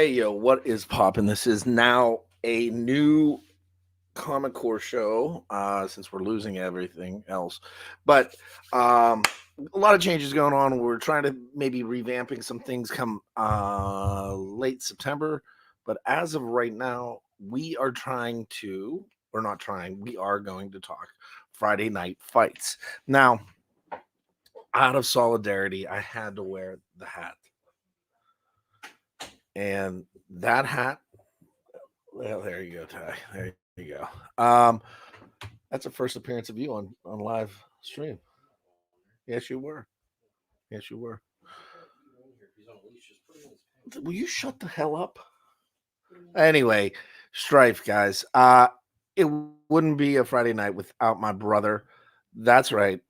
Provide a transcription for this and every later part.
Hey yo, what is poppin'? This is now a new Comic Core show, since we're losing everything else. But a lot of changes going on. We're trying to maybe revamping some things come late September. But as of right now, we are trying to, we're not trying, we are going to talk Friday night fights. Now, out of solidarity, I had to wear the hat. And that hat, well, there you go, Ty. There you go. That's the first appearance of you on live stream. Yes, you were. Yes, you were. Will you shut the hell up? Anyway, Strife, guys. It wouldn't be a Friday night without my brother. That's right.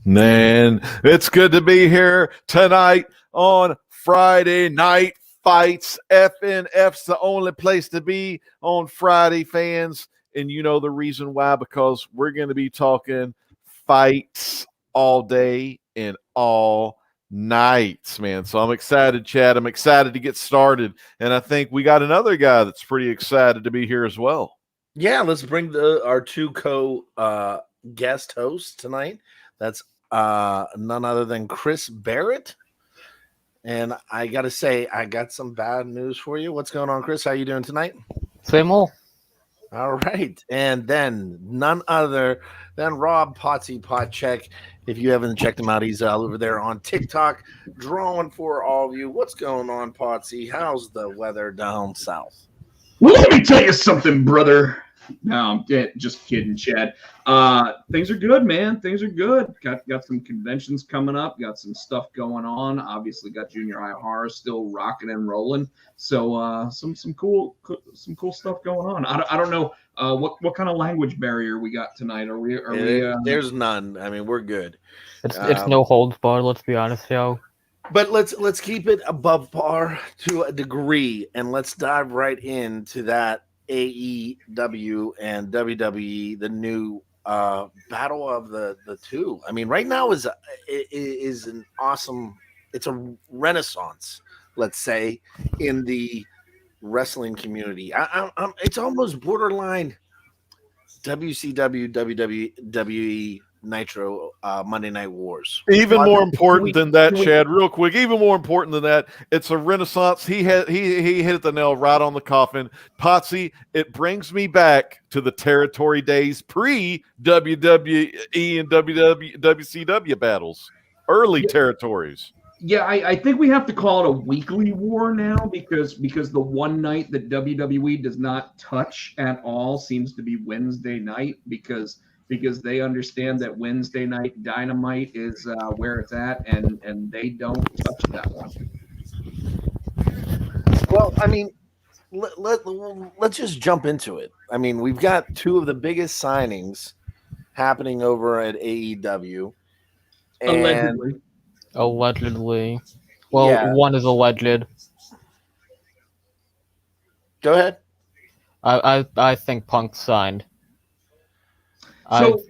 Man, it's good to be here tonight on Friday Night Fights. FNF's the only place to be on Friday, fans. And you know the reason why, because we're going to be talking fights all day and all nights, man. So I'm excited, Chad. I'm excited to get started. And I think we got another guy that's pretty excited to be here as well. Yeah, let's bring our two guest hosts tonight. That's none other than Chris Barrett. And I gotta say, I got some bad news for you. What's going on, Chris? How you doing tonight? Same old. All right. And then none other than Rob Potsy Potcheck. If you haven't checked him out, he's over there on TikTok drawing for all of you. What's going on, Potsy? How's the weather down south? Well, let me tell you something, brother. No, I'm just kidding, Chad. Things are good, man. Things are good. Got some conventions coming up. Got some stuff going on. Obviously, got Junior High Horror still rocking and rolling. So some cool stuff going on. I don't know what kind of language barrier we got tonight. There's none. I mean, we're good. It's no holds barred. Let's be honest, yo. But let's keep it above par to a degree, and let's dive right into that AEW and WWE, the new battle of the two. I mean, right now is an awesome. It's a renaissance, let's say, in the wrestling community. It's almost borderline WCW, WWE, Nitro, Monday Night Wars. Even more important than that, Chad, real quick, even more important than that, it's a renaissance. He hit the nail right on the coffin. Potsy, it brings me back to the territory days pre-WWE and WCW battles, early territories. Yeah, I think we have to call it a weekly war now because the one night that WWE does not touch at all seems to be Wednesday night because they understand that Wednesday night Dynamite is where it's at, and they don't touch that one. Well, I mean, let's just jump into it. I mean, we've got two of the biggest signings happening over at AEW. Allegedly. Well, Yeah. one is alleged. Go ahead. I think Punk signed. So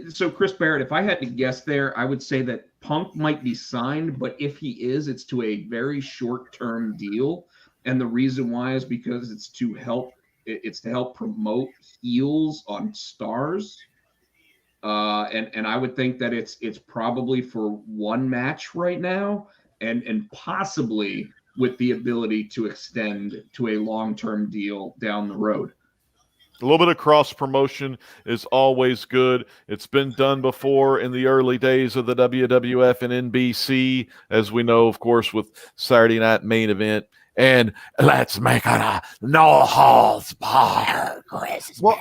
so Chris Barrett, if I had to guess there, I would say that Punk might be signed, but if he is, it's to a very short-term deal. And the reason why is because it's to help promote heels on stars. And I would think that it's probably for one match right now and possibly with the ability to extend to a long-term deal down the road. A little bit of cross promotion is always good. It's been done before in the early days of the WWF and NBC, as we know, of course, with Saturday Night Main Event. And let's make it a no holds barred Christmas. Well,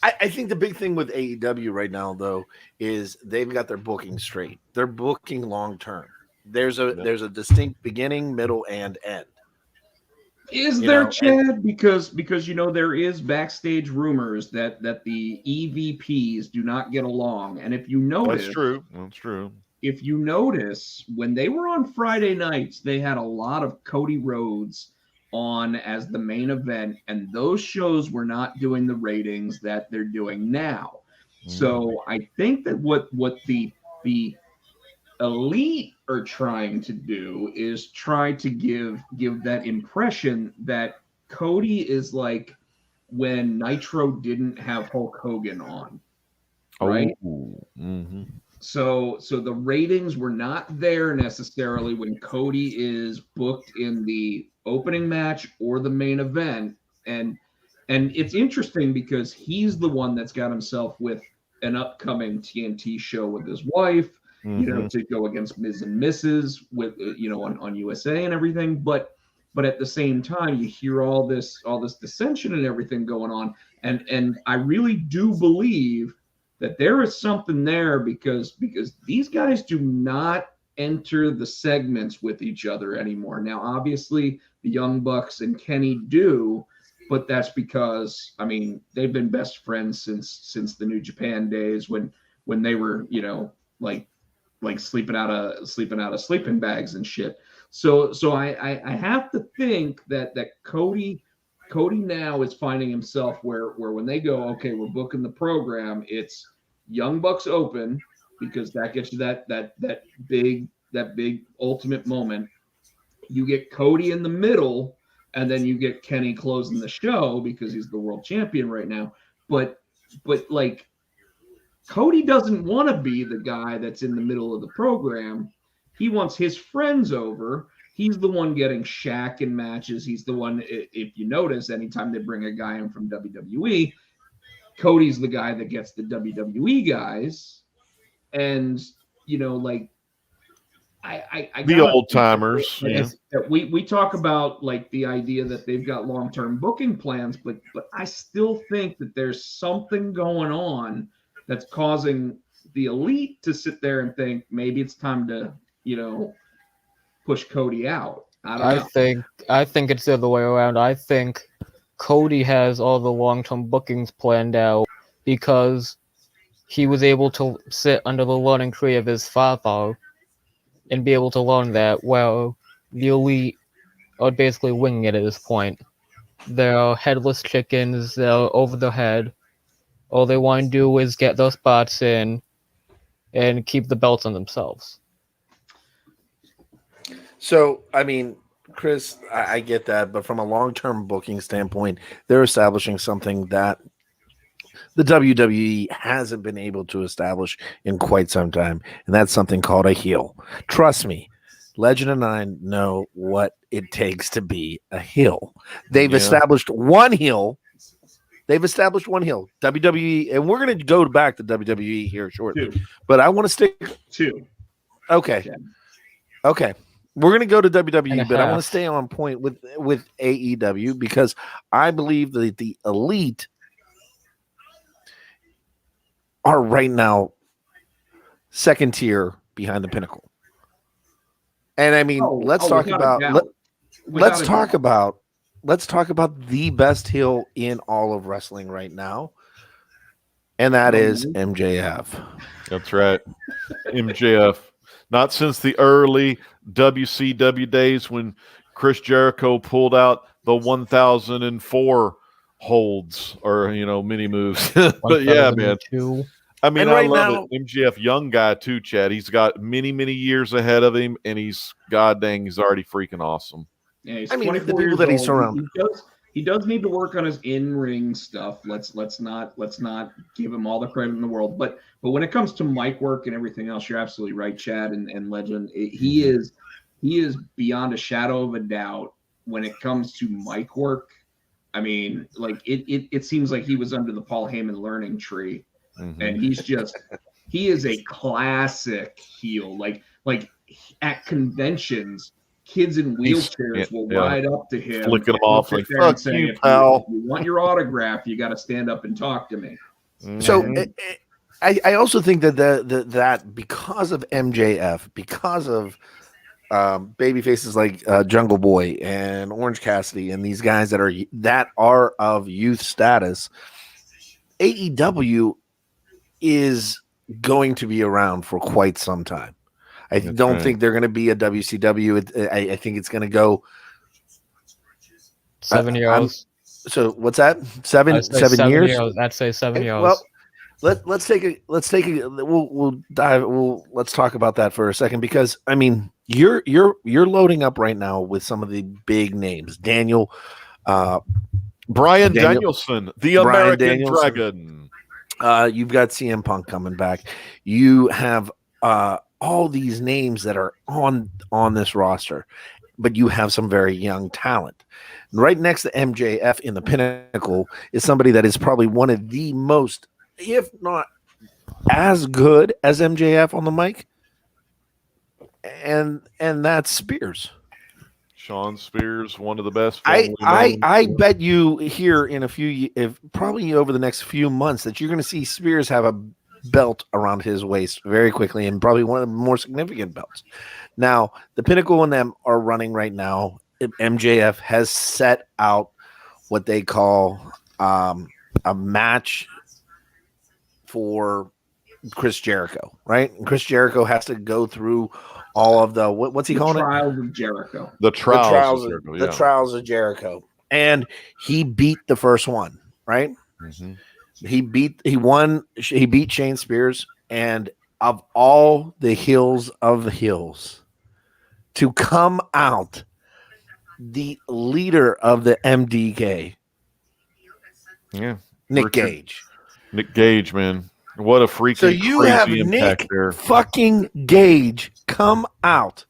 I think the big thing with AEW right now, though, is they've got their booking straight. They're booking long term. There's a distinct beginning, middle, and end. Is there, Chad? Because there is backstage rumors that the EVPs do not get along, and if you notice, that's true. That's true. If you notice, when they were on Friday nights, they had a lot of Cody Rhodes on as the main event, and those shows were not doing the ratings that they're doing now. So I think that what the Elite are trying to do is try to give that impression that Cody is like when Nitro didn't have Hulk Hogan on, right? So the ratings were not there necessarily when Cody is booked in the opening match or the main event, and it's interesting because he's the one that's got himself with an upcoming TNT show with his wife, you know, to go against Miz and Mrs. with on USA and everything, but at the same time you hear all this dissension and everything going on, and I really do believe that there is something there because these guys do not enter the segments with each other anymore. Now, obviously, the Young Bucks and Kenny do, but that's because, I mean, they've been best friends since the New Japan days when they were, like sleeping out of sleeping bags and shit. So I have to think that Cody now is finding himself where when they go, okay, we're booking the program, it's Young Bucks Open because that gets you that big ultimate moment. You get Cody in the middle, and then you get Kenny closing the show because he's the world champion right now. But like Cody doesn't want to be the guy that's in the middle of the program. He wants his friends over. He's the one getting Shaq in matches. He's the one, if you notice, anytime they bring a guy in from WWE, Cody's the guy that gets the WWE guys. And, like, I the old timers. That we talk about like the idea that they've got long-term booking plans, but I still think that there's something going on that's causing the Elite to sit there and think maybe it's time to, push Cody out. I think it's the other way around. I think Cody has all the long-term bookings planned out because he was able to sit under the learning tree of his father and be able to learn that, well, the Elite are basically winging it at this point. They're headless chickens, they're over their head. All they want to do is get those spots in and keep the belts on themselves. So, I mean, Chris, I get that, but from a long-term booking standpoint, they're establishing something that the WWE hasn't been able to establish in quite some time, and that's something called a heel. Trust me, Legend and I know what it takes to be a heel. They've established one heel. WWE, and we're going to go back to WWE here shortly. But I want to stick two. Okay. Yeah. Okay. We're going to go to WWE, but I want to stay on point with AEW because I believe that the Elite are right now second tier behind the Pinnacle. And I mean, let's talk about the best heel in all of wrestling right now. And that is MJF. That's right. MJF. Not since the early WCW days when Chris Jericho pulled out the 1004 holds or, mini moves. But yeah, man. I mean, I love it. MJF, young guy too, Chad. He's got many, many years ahead of him, and he's already freaking awesome. Yeah, he's the people that he's surrounded. He does need to work on his in-ring stuff. Let's not give him all the credit in the world. But when it comes to mic work and everything else, you're absolutely right, Chad and Legend. He is beyond a shadow of a doubt when it comes to mic work. I mean, like it seems like he was under the Paul Heyman learning tree, and he is a classic heel. Like at conventions, kids in wheelchairs will ride up to him, flicking him off like, fuck you, pal. If you want your autograph, you got to stand up and talk to me. So I also think that that because of MJF, because of baby faces like Jungle Boy and Orange Cassidy and these guys that are of youth status, AEW is going to be around for quite some time. I don't think they're going to be a WCW. I think it's going to go 7 years. So what's that? Seven I'd say 7 years? I'd say 7 years. Well, let's take a we'll dive let's talk about that for a second, because I mean you're loading up right now with some of the big names. Brian Danielson, the American Dragon. You've got CM Punk coming back. You have all these names that are on this roster, but you have some very young talent. Right next to MJF in the pinnacle is somebody that is probably one of the most, if not as good as MJF on the mic, and that's Spears. Sean Spears, one of the best. I bet you here in probably over the next few months that you're going to see Spears have a belt around his waist very quickly, and probably one of the more significant belts. Now, the Pinnacle and them are running right now. MJF has set out what they call a match for Chris Jericho, right? And Chris Jericho has to go through all of the what's he calling it? Trials of Jericho. The trials of Jericho. And he beat the first one, right? Mm-hmm. He beat Shane Spears, and of all the hills of hills to come out, the leader of the MDK, Nick Gage. Nick Gage, man. What a freaking so you crazy have impact Nick there. fucking Gage come out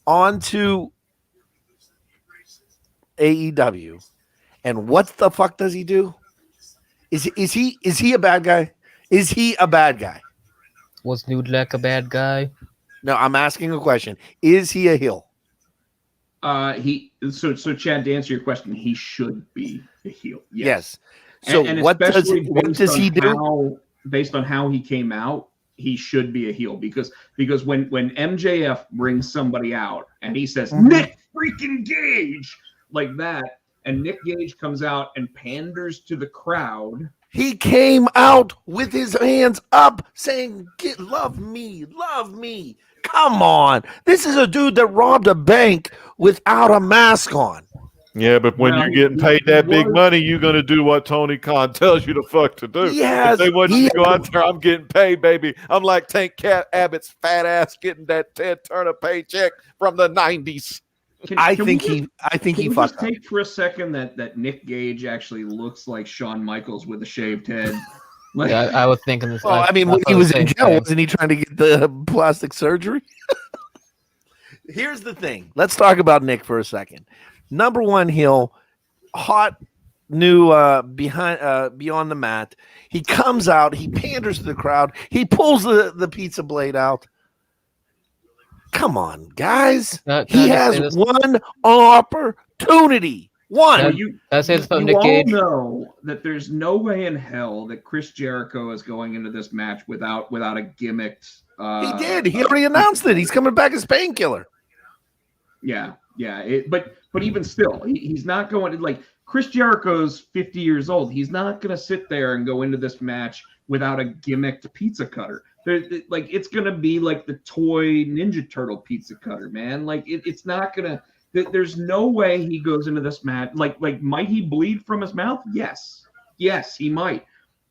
onto AEW, and what the fuck does he do? Is he a bad guy? Is he a bad guy? Was Nudlek a bad guy? No, I'm asking a question. Is he a heel? So Chad, to answer your question, he should be a heel. Yes. So and what does he do? Based on how he came out, he should be a heel because when MJF brings somebody out and he says Nick freaking Gage like that, and Nick Gage comes out and panders to the crowd. He came out with his hands up saying, love me, love me. Come on. This is a dude that robbed a bank without a mask on. Yeah, but when you're getting paid that big money, you're going to do what Tony Khan tells you to fuck to do. Yes, if they want you to go out there, I'm getting paid, baby. I'm like Tank Abbott's fat ass getting that Ted Turner paycheck from the 90s. I think he fucked up. Take for a second that Nick Gage actually looks like Shawn Michaels with a shaved head. Like, yeah, I was thinking this. Well, I mean, when he was in jail, wasn't he trying to get the plastic surgery? Here's the thing. Let's talk about Nick for a second. Number one heel, hot, new beyond the mat. He comes out. He panders to the crowd. He pulls the pizza blade out. Come on, guys. He has one opportunity. One. You all know that there's no way in hell that Chris Jericho is going into this match without a gimmicked. He did. He already announced it. He's coming back as Painkiller. Yeah. But even still, he's not going to, like, Chris Jericho's 50 years old. He's not going to sit there and go into this match without a gimmicked pizza cutter. Like, it's going to be like the toy Ninja Turtle pizza cutter, man. Like, it's not going to. There's no way he goes into this match. Like, might he bleed from his mouth? Yes, he might.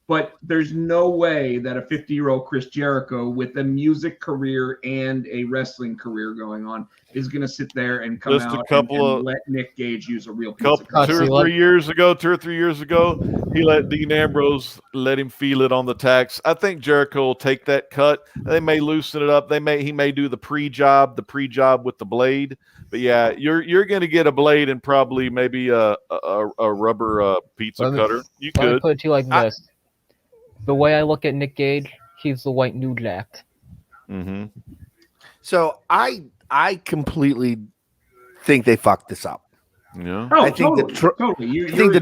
But there's no way that a 50-year-old Chris Jericho with a music career and a wrestling career going on is going to sit there and come out and let Nick Gage use a real pizza cutter. 2 or 3 years ago, he let Dean Ambrose let him feel it on the tax. I think Jericho will take that cut. They may loosen it up. He may do the pre-job with the blade. But yeah, you're going to get a blade and probably maybe a rubber pizza cutter. You could. Let me put it to you like this. The way I look at Nick Gage, he's the white Nudlak. Mm-hmm. So I completely think they fucked this up. Yeah, I think the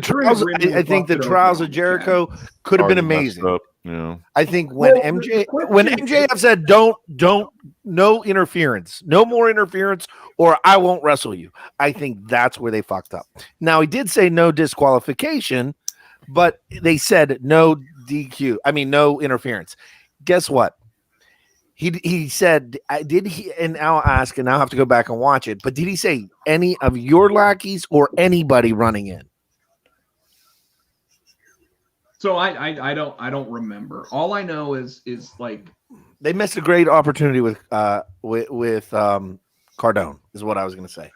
trials of Jericho could have been amazing. Yeah, I think when MJF said no interference, no more interference, or I won't wrestle you. I think that's where they fucked up. Now he did say no disqualification, but they said no DQ. I mean no interference. Guess what? He said, did he? And I'll ask, and I'll have to go back and watch it. But did he say any of your lackeys or anybody running in? So I don't remember. All I know is like They missed a great opportunity with Cardone. Is what I was going to say.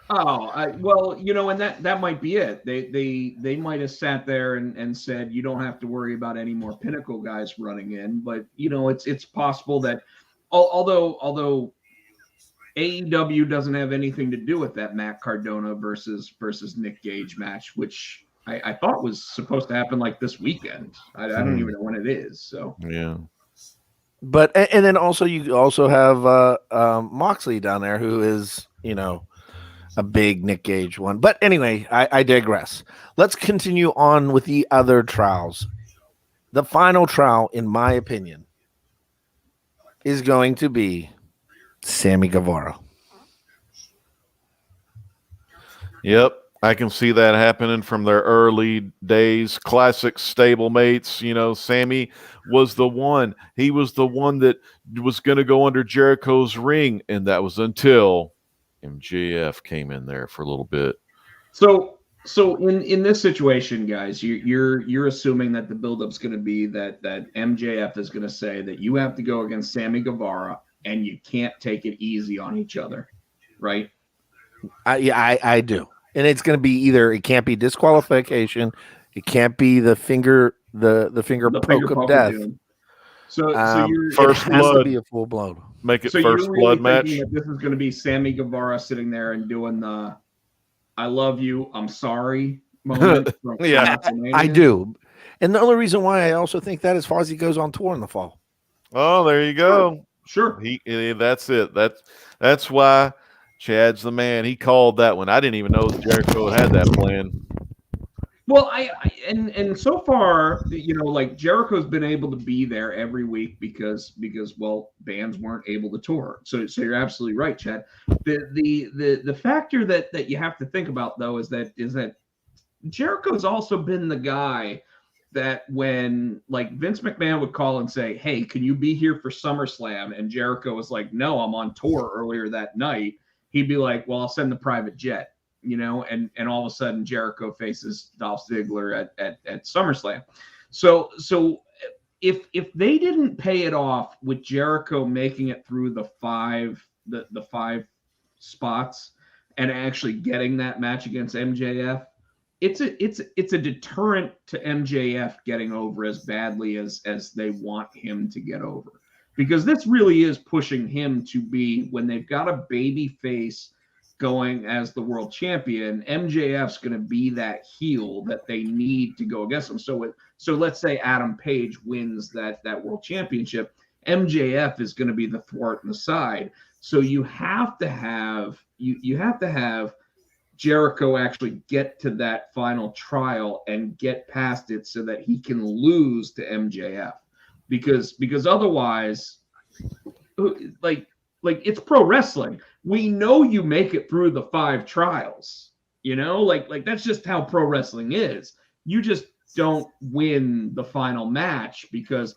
Well, and that might be it. They might have sat there and said, you don't have to worry about any more Pinnacle guys running in. But it's possible that although AEW doesn't have anything to do with that Matt Cardona versus Nick Gage match, which I thought was supposed to happen like this weekend. I don't even know when it is. So Yeah. But and then also you also have Moxley down there, who is a big Nick Gage one. But anyway, I digress. Let's continue on with the other trials. The final trial, in my opinion, is going to be Sammy Guevara. Yep. I can see that happening from their early days. Classic stablemates. Sammy was the one. He was the one that was going to go under Jericho's ring, and that was until MJF came in there for a little bit. So in this situation, guys, you're assuming that the buildup's going to be that MJF is going to say that you have to go against Sammy Guevara and you can't take it easy on each other, right? I do. And it's going to be either it can't be disqualification, it can't be the finger poke of death. So first it has blood. to be a full blood. Make it so first you're really blood match. that this is going to be Sammy Guevara sitting there and doing the "I love you, I'm sorry" moment. From Yeah, I do. And the only reason why I also think that is Fozzy goes on tour in the fall. Oh, there you go. Sure. That's it. That's why Chad's the man. He called that one. I didn't even know Jericho had that plan. Well, and so far, like Jericho's been able to be there every week because bands weren't able to tour. So you're absolutely right, Chad. The factor that you have to think about though is that Jericho's also been the guy that when like Vince McMahon would call and say, "Hey, can you be here for SummerSlam?" and Jericho was like, "No, I'm on tour earlier that night." He'd be like, "Well, I'll send the private jet." And all of a sudden Jericho faces Dolph Ziggler at SummerSlam. So if they didn't pay it off with Jericho making it through the five spots and actually getting that match against MJF, it's a deterrent to MJF getting over as badly as they want him to get over. Because this really is pushing him to be, when they've got a baby face going as the world champion, MJF's going to be that heel that they need to go against him. So let's say Adam Page wins that world championship, MJF is going to be the thwart in the side. So you have to have Jericho actually get to that final trial and get past it so that he can lose to MJF, because otherwise, like it's pro wrestling. We know you make it through the 5 trials, like that's just how pro wrestling is. You just don't win the final match because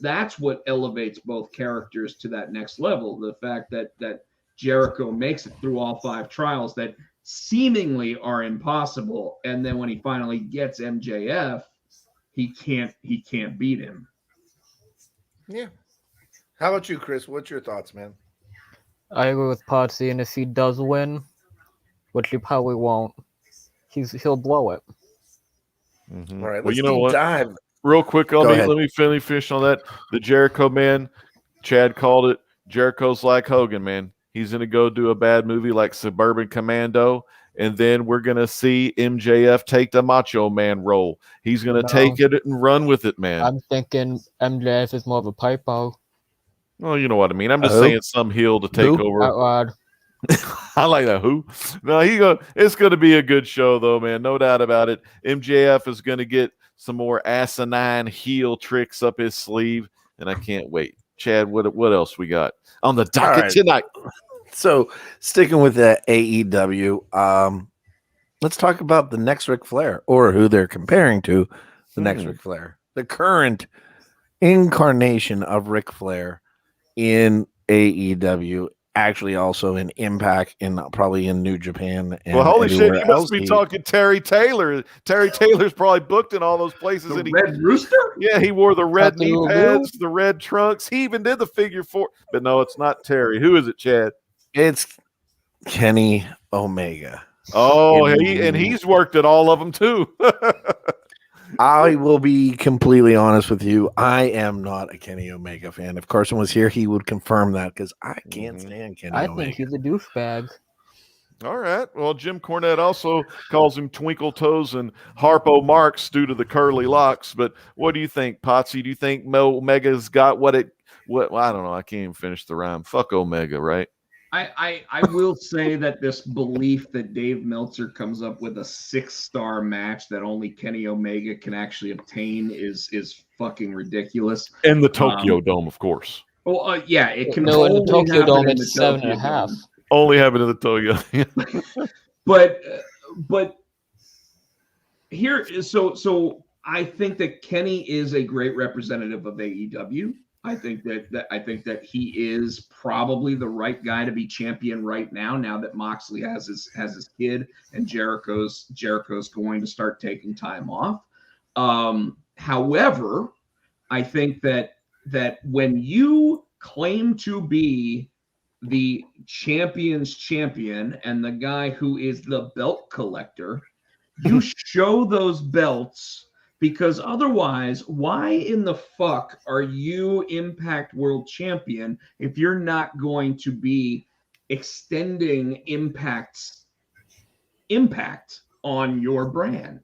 that's what elevates both characters to that next level. The fact that Jericho makes it through all 5 trials that seemingly are impossible, and then when he finally gets MJF, he can't beat him. Yeah. How about you, Chris? What's your thoughts, man? I agree with Potsy, and if he does win, which he probably won't, he'll blow it. Mm-hmm. All right, well, let's deep dive. Real quick, let me finish on that. The Jericho man, Chad called it. Jericho's like Hogan, man. He's gonna go do a bad movie like Suburban Commando, and then we're gonna see MJF take the Macho Man role. He's gonna take it and run with it, man. I'm thinking MJF is more of a pipe bomb. Well, you know what I mean. I'm just saying some heel to take over. Out loud. I like that. Who? No, it's going to be a good show, though, man. No doubt about it. MJF is going to get some more asinine heel tricks up his sleeve, and I can't wait. Chad, what else we got on the docket tonight? So, sticking with the AEW, let's talk about the next Ric Flair, or who they're comparing to the next Ric Flair, the current incarnation of Ric Flair. in AEW, actually also in Impact, and probably in New Japan. And Well, holy shit, everywhere you else must be he- talking Terry Taylor. Terry Taylor's probably booked in all those places. The And he, Red Rooster? yeah, he wore the red Captain knee Lou? pads, the red trunks. He even did the figure 4. But no, it's not Terry. Who is it, Chad? It's Kenny Omega. Oh, In- he's worked at all of them too. I will be completely honest with you. I am not a Kenny Omega fan. If Carson was here, he would confirm that because I can't Mhm. stand Kenny I Omega. think he's a douchebag. All right. Well, Jim Cornette also calls him Twinkle Toes and Harpo Marx due to the curly locks. But what do you think, Potsy? Do you think Omega's got what? Well, I don't know. I can't even finish the rhyme. Fuck Omega, right? I will say that this belief that Dave Meltzer comes up with a 6-star match that only Kenny Omega can actually obtain is fucking ridiculous. In the Tokyo Dome, of course. Well, yeah, it can No, in the only Tokyo happen Dome, in the it's Tokyo 7.5. Dome. Only happened in the Tokyo. But here, so I think that Kenny is a great representative of AEW. I think that he is probably the right guy to be champion right now. Now that Moxley has his kid and Jericho's going to start taking time off. However, I think that when you claim to be the champion's champion and the guy who is the belt collector, you show those belts. Because otherwise, why in the fuck are you Impact World Champion if you're not going to be extending impact on your brand?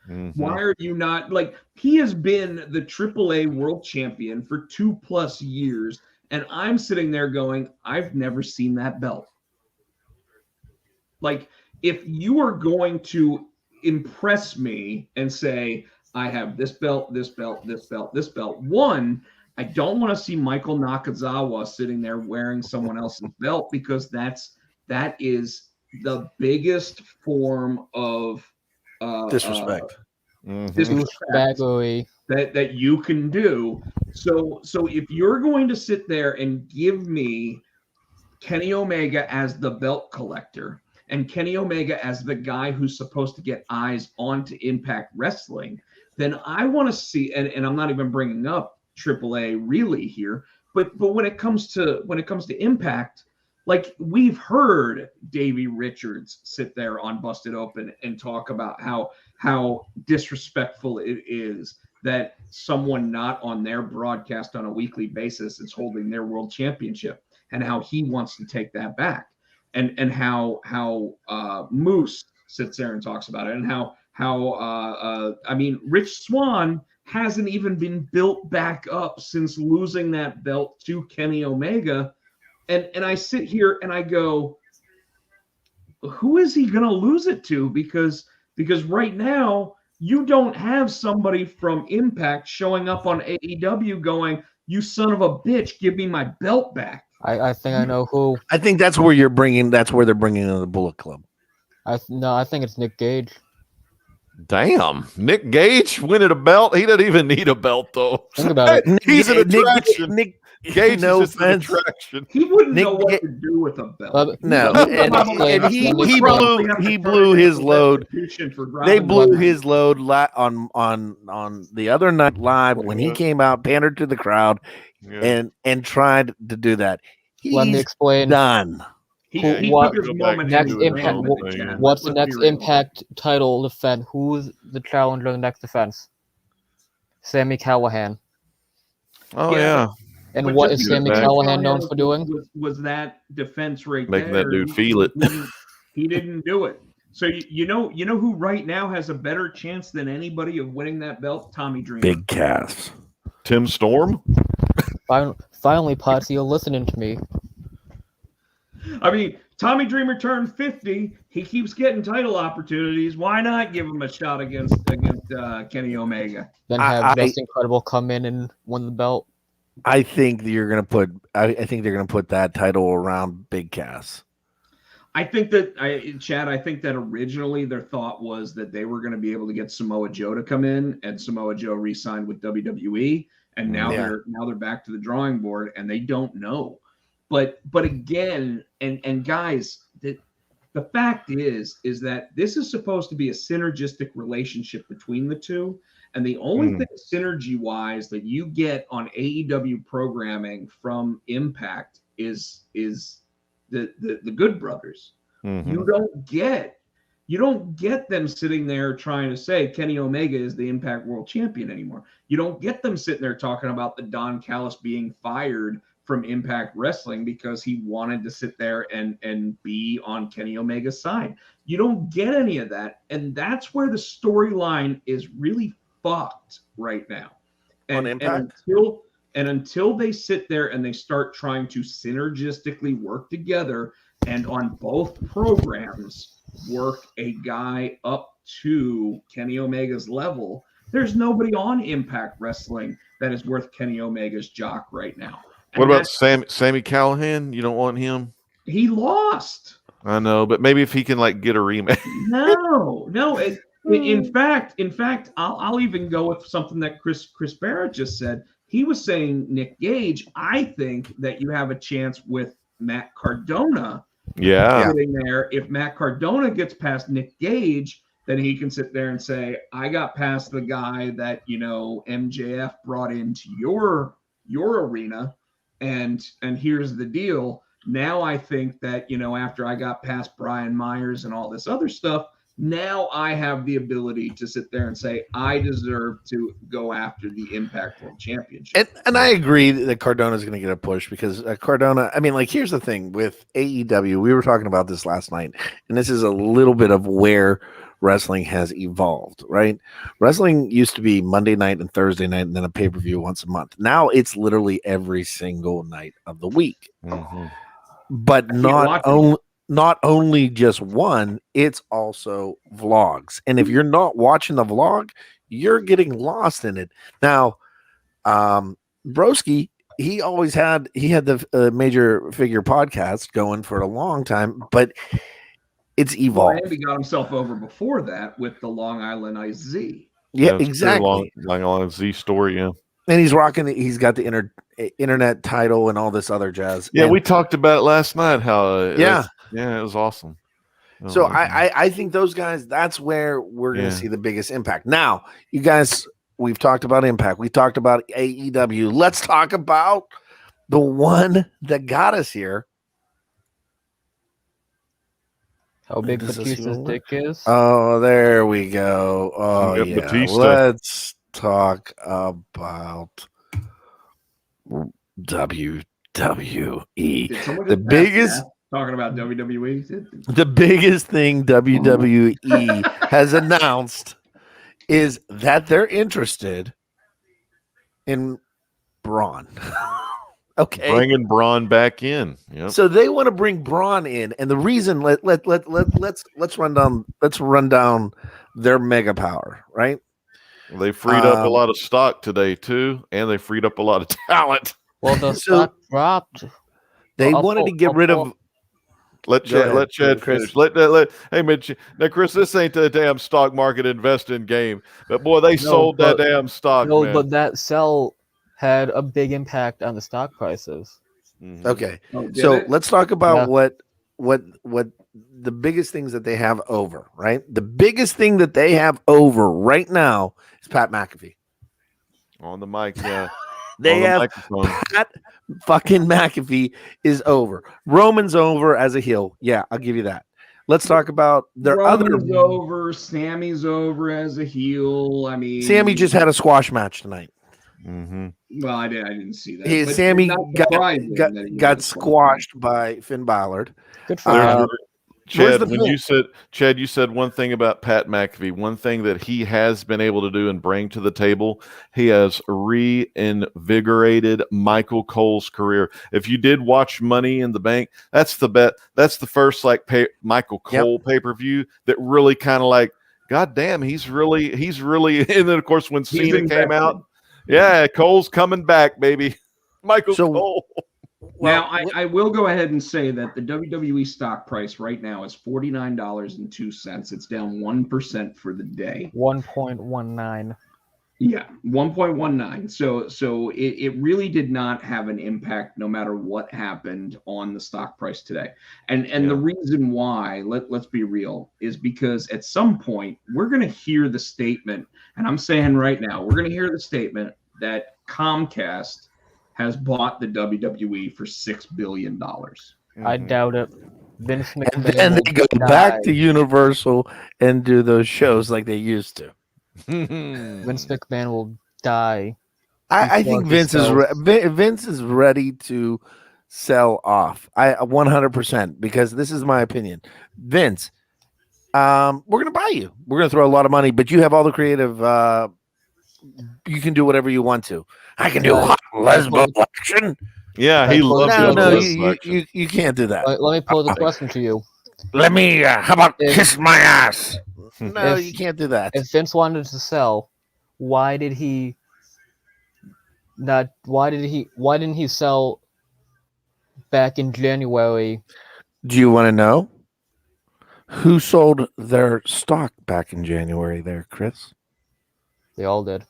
Mm-hmm. Why are you not, like, he has been the AAA World Champion for 2+ years, and I'm sitting there going, I've never seen that belt. Like, if you are going to impress me and say, I have this belt, this belt, this belt, this belt. One, I don't want to see Michael Nakazawa sitting there wearing someone else's belt because that is the biggest form of Disrespect. Douchebaggery. that you can do. So if you're going to sit there and give me Kenny Omega as the belt collector and Kenny Omega as the guy who's supposed to get eyes onto Impact Wrestling, then I want to see, and I'm not even bringing up AAA really here, but when it comes to Impact, like, we've heard Davey Richards sit there on Busted Open and talk about how disrespectful it is that someone not on their broadcast on a weekly basis is holding their world championship, and how he wants to take that back, and how Moose sits there and talks about it, and how I mean, Rich Swann hasn't even been built back up since losing that belt to Kenny Omega. And I sit here and I go, who is he going to lose it to? Because right now you don't have somebody from Impact showing up on AEW going, you son of a bitch, give me my belt back. I think I know who. I think that's where they're bringing in the Bullet Club. I think it's Nick Gage. Damn, Nick Gage winning a belt. He doesn't even need a belt though. Think about it. He's an attraction. Nick Gage no is just an offense. attraction. He wouldn't Nick know what Ga- to do with a belt. Well, No, Let me and explain. he Let me blew- explain. he blew his load. They blew Well, his load on the other night live when he came out, pandered to the crowd, Yeah. and tried to do that. Let me He's explain. done. He What- took his Go back moment. to Next the Impact- original thing. What's the Let's be next real. Impact title defense? Who's the challenger in the next defense? Sammy Callahan. Oh Yeah. yeah, And But what just is because Sammy Callahan Callahan known for doing? Was that defense right making there? that dude feel it. He didn't do it. So you know who right now has a better chance than anybody of winning that belt? Tommy Dreamer. Big Cass. Tim Storm. Finally, Potsy, you're listening to me. I mean, Tommy Dreamer turned 50. He keeps getting title opportunities. Why not give him a shot against Kenny Omega? Then I- have I- Just Incredible come in and win the belt. I think you're gonna put. I think they're gonna put that title around Big Cass. I think that Chad. I think that originally their thought was that they were going to be able to get Samoa Joe to come in, and Samoa Joe re-signed with WWE, and now Yeah. they're back to the drawing board, and they don't know. But again, and guys, the fact is that this is supposed to be a synergistic relationship between the two. And the only thing synergy wise that you get on AEW programming from Impact is the Good Brothers. You don't get them sitting there trying to say Kenny Omega is the Impact World Champion anymore. You don't get them sitting there talking about the Don Callis being fired from Impact Wrestling because he wanted to sit there and be on Kenny Omega's side. You don't get any of that. And that's where the storyline is really fucked right now. On Impact? And until they sit there and they start trying to synergistically work together and on both programs work a guy up to Kenny Omega's level, there's nobody on Impact Wrestling that is worth Kenny Omega's jock right now. What about Sammy Callahan? You don't want him? He lost. I know, but maybe if he can like get a rematch. No. In fact, I'll even go with something that Chris Barrett just said. He was saying Nick Gage. I think that you have a chance with Matt Cardona. Yeah. Sitting there. If Matt Cardona gets past Nick Gage, then he can sit there and say, I got past the guy that, MJF brought into your arena. And here's the deal. Now I think that, after I got past Brian Myers and all this other stuff, now I have the ability to sit there and say, I deserve to go after the Impact World Championship. And I agree that Cardona is going to get a push because Cardona, here's the thing with AEW. We were talking about this last night, and this is a little bit of where wrestling has evolved, right? Wrestling used to be Monday night and Thursday night and then a pay-per-view once a month. Now it's literally every single night of the week. Mm-hmm. But not only just one, it's also vlogs. And if you're not watching the vlog, you're getting lost in it. Now, Broski, he had the Major Figure podcast going for a long time, but it's evolved. Well, Andy got himself over before that with the Long Island IZ. Yeah, exactly. Long Island Z story, yeah. And he's got the internet title and all this other jazz. Yeah, and we talked about it last night. How it was awesome. So I think those guys, that's where we're going to see the biggest impact. Now, you guys, we've talked about Impact. We talked about AEW. Let's talk about the one that got us here. How big Batista's dick is? Oh, there we go. Oh, yeah. Batista. Let's talk about WWE. The biggest talking about WWE. The biggest thing WWE has announced is that they're interested in Braun. Okay, bringing Braun back in. Yep. So they want to bring Braun in, and the reason let's run down their mega power, right? They freed up a lot of stock today too, and they freed up a lot of talent. Well, the stock dropped. They wanted to get rid of. Let Chad finish. Hey, Mitch. Now, Chris, this ain't the damn stock market investing game, but boy, they sold that damn stock. No, man. But that sell had a big impact on the stock prices. Mm-hmm. Okay, so let's talk about what the biggest things that they have over. Right, the biggest thing that they have over right now is Pat McAfee on the mic. Yeah. They have Pat fucking McAfee is over. Roman's over as a heel. Yeah, I'll give you that. Let's talk about their Roman's over. Sammy's over as a heel. Sammy just had a squash match tonight. Mm-hmm. Well, I didn't see that. Sammy got squashed by Finn Balor. Good for him. Chad, you said one thing about Pat McAfee. One thing that he has been able to do and bring to the table, he has reinvigorated Michael Cole's career. If you did watch Money in the Bank, that's the bet. That's the first Michael Cole pay-per-view that really kind of like, God damn, he's really. And then of course when Cena came out, Cole's coming back, baby. Michael Cole. Now, I will go ahead and say that the WWE stock price right now is $49.02. It's down 1% for the day. 1.19. Yeah, 1.19. So it really did not have an impact no matter what happened on the stock price today. And the reason why, let's be real, is because at some point we're going to hear the statement, and I'm saying right now, we're going to hear the statement that Comcast has bought the WWE for $6 billion. I doubt it. Vince McMahon And then will they go die. back to Universal and do those shows like they used to. Vince McMahon will die. I before think he Vince is sells. Vince is ready to sell off. I 100% because this is my opinion. Vince, we're gonna buy you. We're gonna throw a lot of money, but you have all the creative. You can do whatever you want to. I can do hot lesbo action. Yeah, he loves No, doing no, this you, section. you can't do that. Let me pose a question to you. Let me. How about If- kiss my ass? No, If- you can't do that. If Vince wanted to sell, why didn't he sell back in January? Do you want to know who sold their stock back in January? There, Chris. They all did.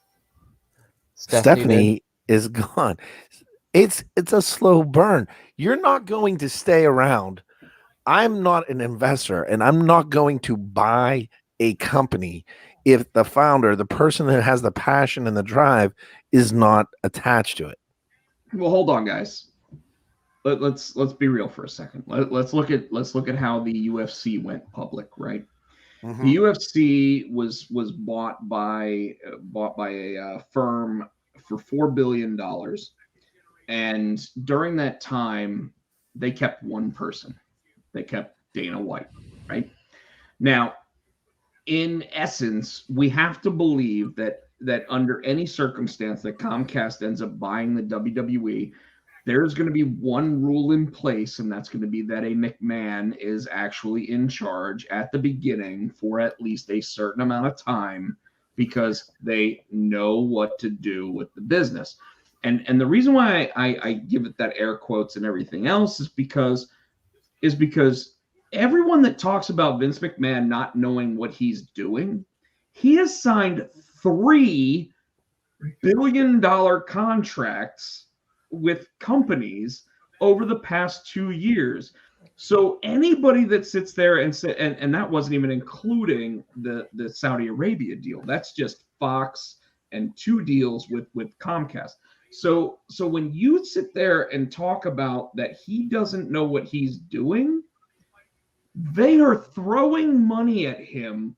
Stephanie is gone. It's a slow burn. You're not going to stay around. I'm not an investor, and I'm not going to buy a company if the founder, the person that has the passion and the drive, is not attached to it. Well, hold on, guys. Let's be real for a second. Let's look at how the UFC went public, right? Mm-hmm. The UFC was bought by a firm for $4 billion, and during that time, they kept one person. They kept Dana White, right? Now, in essence, we have to believe that under any circumstance that Comcast ends up buying the WWE, there's going to be one rule in place, and that's going to be that a McMahon is actually in charge at the beginning for at least a certain amount of time because they know what to do with the business. And the reason why I give it that air quotes and everything else is because everyone that talks about Vince McMahon not knowing what he's doing, he has signed $3 billion contracts with companies over the past 2 years. So anybody that sits there and say, and that wasn't even including the Saudi Arabia deal. That's just Fox and 2 deals with Comcast. So when you sit there and talk about that he doesn't know what he's doing, they are throwing money at him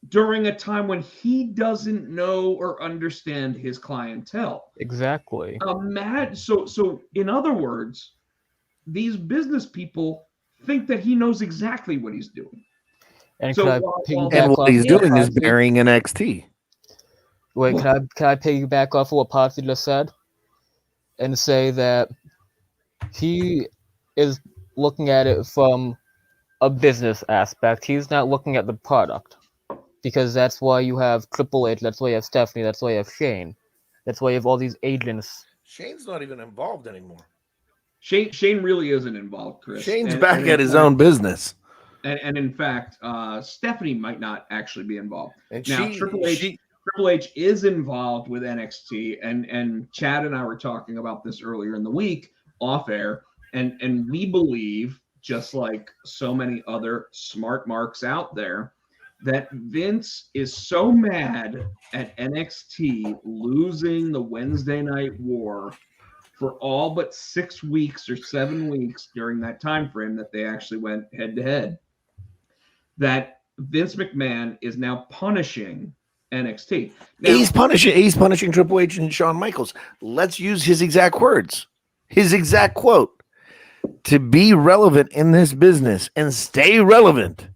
during a time when he doesn't know or understand his clientele. Exactly. So in other words, these business people think that he knows exactly what he's doing. And So And what he's doing is burying NXT. Wait, can I piggyback off of what Potsy just said and say that he is looking at it from a business aspect. He's not looking at the product, because that's why you have Triple H, that's why you have Stephanie, that's why you have Shane, that's why you have all these agents. Shane's not even involved anymore. Shane really isn't involved, Chris. Shane's back at his own business. And in fact, Stephanie might not actually be involved. And now, Triple H is involved with NXT, and Chad and I were talking about this earlier in the week off air, and we believe, just like so many other smart marks out there, that Vince is so mad at NXT losing the Wednesday Night War for all but 6 weeks or 7 weeks during that time frame that they actually went head to head, that Vince McMahon is now punishing NXT. Now, He's punishing Triple H and Shawn Michaels. Let's use his exact words, his exact quote. To be relevant in this business and stay relevant,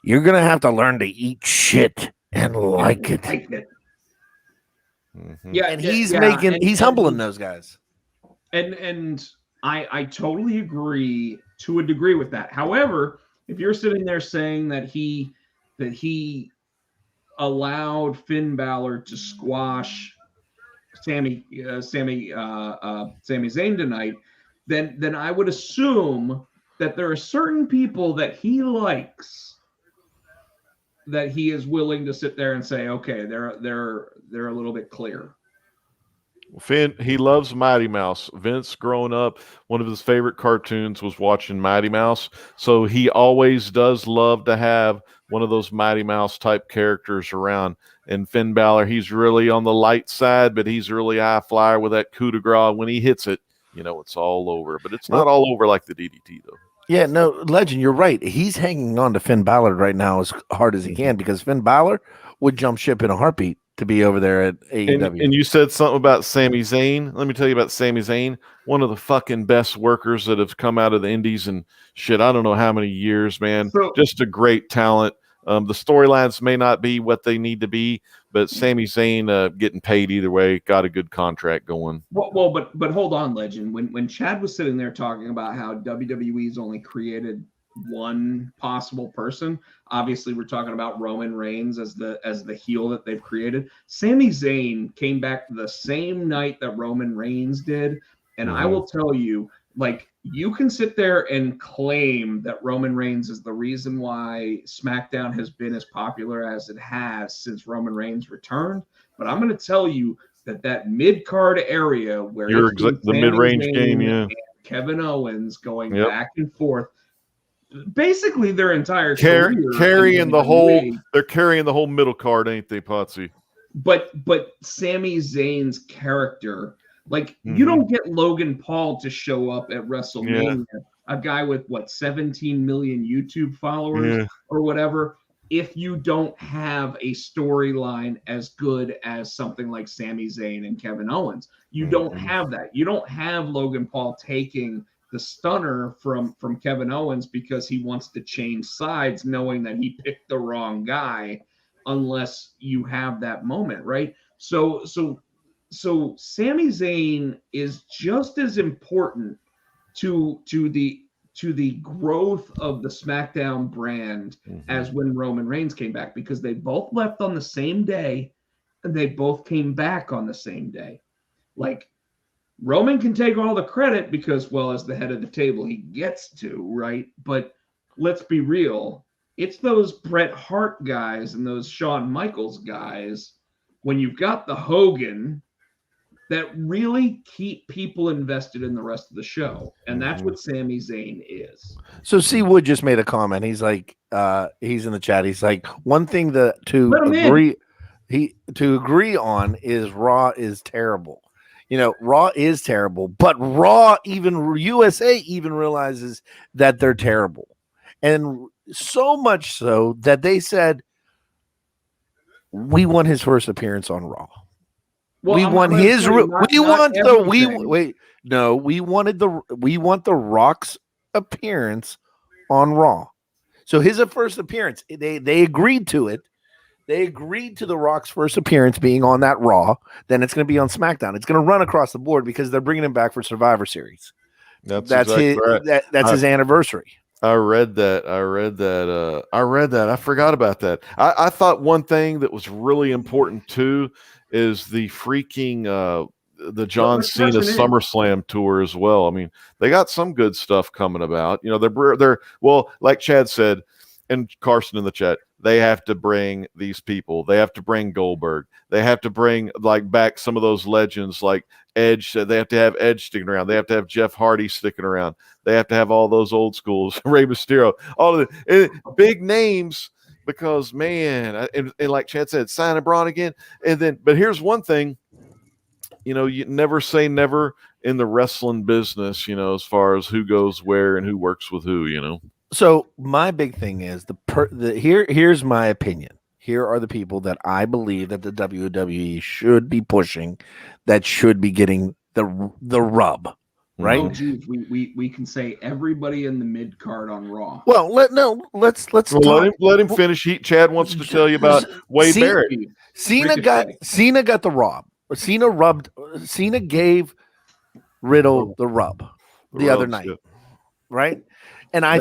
you're gonna have to learn to eat shit and like it. Mm-hmm. Yeah, And he's humbling those guys. And I totally agree to a degree with that. However, if you're sitting there saying that he allowed Finn Balor to squash Sami Zayn tonight, then I would assume that there are certain people that he likes that he is willing to sit there and say, okay, they're a little bit clear. Finn, he loves Mighty Mouse. Vince, growing up, one of his favorite cartoons was watching Mighty Mouse. So he always does love to have one of those Mighty Mouse type characters around. And Finn Balor, he's really on the light side, but he's really high flyer with that coup de grace. When he hits it, it's all over. But it's not all over like the DDT, though. Yeah, no, Legend, you're right. He's hanging on to Finn Balor right now as hard as he can because Finn Balor would jump ship in a heartbeat to be over there at AEW. And you said something about Sami Zayn. Let me tell you about Sami Zayn, one of the fucking best workers that have come out of the indies and shit. I don't know how many years, man. Just a great talent. The storylines may not be what they need to be, but Sami Zayn getting paid either way, got a good contract going. Well, but hold on, Legend. When Chad was sitting there talking about how WWE's only created one possible person, obviously we're talking about Roman Reigns as the heel that they've created. Sami Zayn came back the same night that Roman Reigns did, and I will tell you, like, you can sit there and claim that Roman Reigns is the reason why SmackDown has been as popular as it has since Roman Reigns returned, but I'm going to tell you that mid-card area where the mid-range game, and Kevin Owens going back and forth, basically their entire career, carrying the whole middle card, ain't they, Potsy? But Sami Zayn's character, like, you don't get Logan Paul to show up at WrestleMania, a guy with 17 million YouTube followers or whatever, if you don't have a storyline as good as something like Sami Zayn and Kevin Owens. You don't have that. You don't have Logan Paul taking the stunner from Kevin Owens because he wants to change sides, knowing that he picked the wrong guy, unless you have that moment, right? So Sami Zayn is just as important to the growth of the SmackDown brand as when Roman Reigns came back, because they both left on the same day and they both came back on the same day. Like, Roman can take all the credit because, well, as the head of the table, he gets to, right? But let's be real. It's those Bret Hart guys and those Shawn Michaels guys, when you've got the Hogan, that really keep people invested in the rest of the show. And that's what Sami Zayn is. So C. Wood just made a comment. He's like, he's in the chat. He's like, one thing to agree on is Raw is terrible. Raw is terrible, but Raw, even USA even realizes that they're terrible. And so much so that they said, we want his first appearance on Raw. Well, we want the Rock's appearance on Raw. So his first appearance, they agreed to it. They agreed to the Rock's first appearance being on that Raw. Then it's going to be on SmackDown. It's going to run across the board because they're bringing him back for Survivor Series. That's exactly right. That's his anniversary. I read that. I forgot about that. I thought one thing that was really important too is the freaking the John Cena SummerSlam tour as well. I mean, they got some good stuff coming about. They're well, like Chad said, and Carson in the chat, they have to bring these people. They have to bring Goldberg. They have to bring back some of those legends like Edge. They have to have Edge sticking around. They have to have Jeff Hardy sticking around. They have to have all those old schools, Rey Mysterio, all of the big names. Because, man, and like Chad said, sign Braun again. But here's one thing, you never say never in the wrestling business, as far as who goes where and who works with who, So my big thing is here's my opinion. Here are the people that I believe that the WWE should be pushing, that should be getting the rub. Right? Oh, geez, we can say everybody in the mid card on Raw. Well, let him finish. Chad wants to tell you about Wade Barrett. Cena got the rub. Cena gave Riddle the rub the other night, right? And I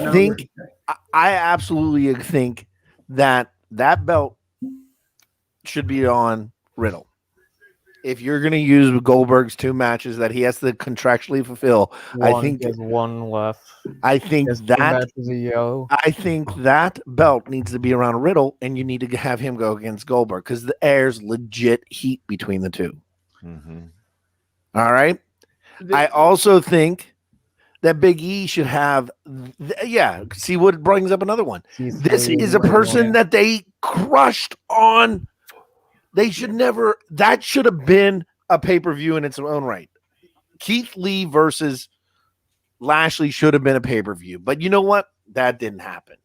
absolutely think that belt should be on Riddle. if you're going to use Goldberg's 2 matches that he has to contractually fulfill, There's one left. I think There's 2 that matches a year. I think that belt needs to be around Riddle, and you need to have him go against Goldberg because there's legit heat between the two. Mm-hmm. All right. I also think that Big E should have. See what brings up another one. This is a person that they crushed on. They should never. That should have been a pay-per-view in its own right. Keith Lee versus Lashley should have been a pay-per-view, but you know what? That didn't happen.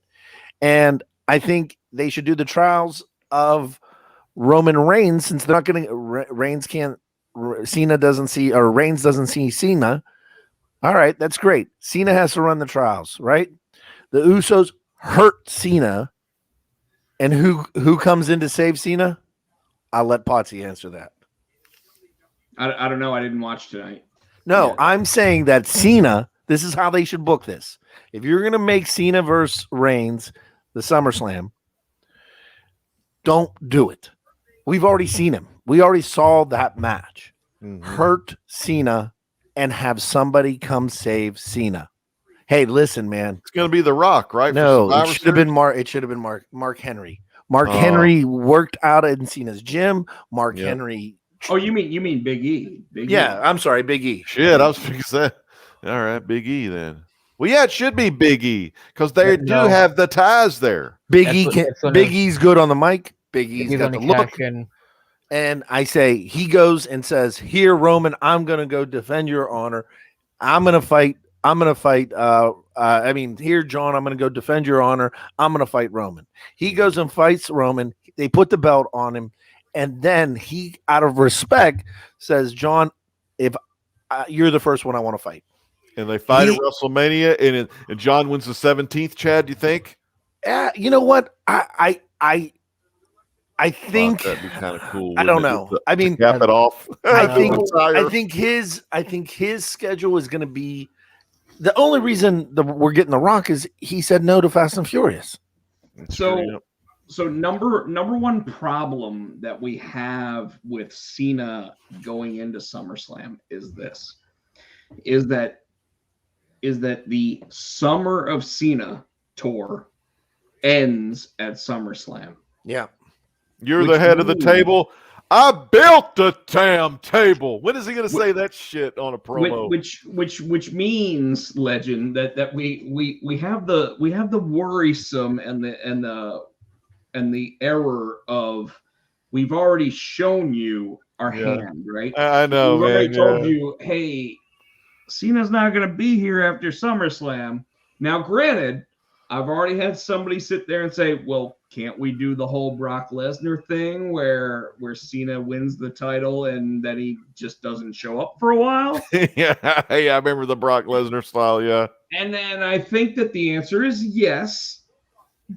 And I think they should do the trials of Roman Reigns since they're not getting Reigns can't. Cena doesn't see, or Reigns doesn't see Cena. All right, that's great. Cena has to run the trials, right? The Usos hurt Cena, and who comes in to save Cena? I'll let Potsy answer that. I don't know. I didn't watch tonight. No, Yeah. I'm saying that Cena, this is how they should book this. If you're going to make Cena versus Reigns the SummerSlam, don't do it. We've already seen him. We already saw that match. Mm-hmm. Hurt Cena and have somebody come save Cena. Hey, listen, man. It's going to be The Rock, right? No, it should have been Mark. It should have been Mark Henry. Mark Henry worked out in Cena's gym. Mark Henry. Oh, you mean Big E? I'm sorry, Big E. Shit, I was thinking that. All right, Big E then. Well, yeah, it should be Big E because they do have the ties there. Big E's good on the mic. Big E's got the look. And I say he goes and says, "Here, Roman, I'm gonna go defend your honor. I'm gonna fight. Here, John, I'm gonna go defend your honor. I'm gonna fight Roman." He goes and fights Roman. They put the belt on him, and then he, out of respect, says, "John, if you're the first one I want to fight." And they fight at WrestleMania, and John wins the 17th. Chad, do you think? You know what? I think that'd be kind of cool. I don't know. I mean, cap it off. I think his schedule is going to be the only reason we're getting The Rock is he said no to Fast and Furious. So number one problem that we have with Cena going into SummerSlam is that the Summer of Cena tour ends at SummerSlam. Yeah. You're the head of the table. I built the damn table. When is he going to say that shit on a promo? Which means, Legend, that we have the worrisome and the error of we've already shown you our hand, right? I know, we've already told you, hey, Cena's not going to be here after SummerSlam. Now, granted, I've already had somebody sit there and say, well, can't we do the whole Brock Lesnar thing where Cena wins the title and then he just doesn't show up for a while? Yeah, I remember the Brock Lesnar style, yeah. And then I think that the answer is yes,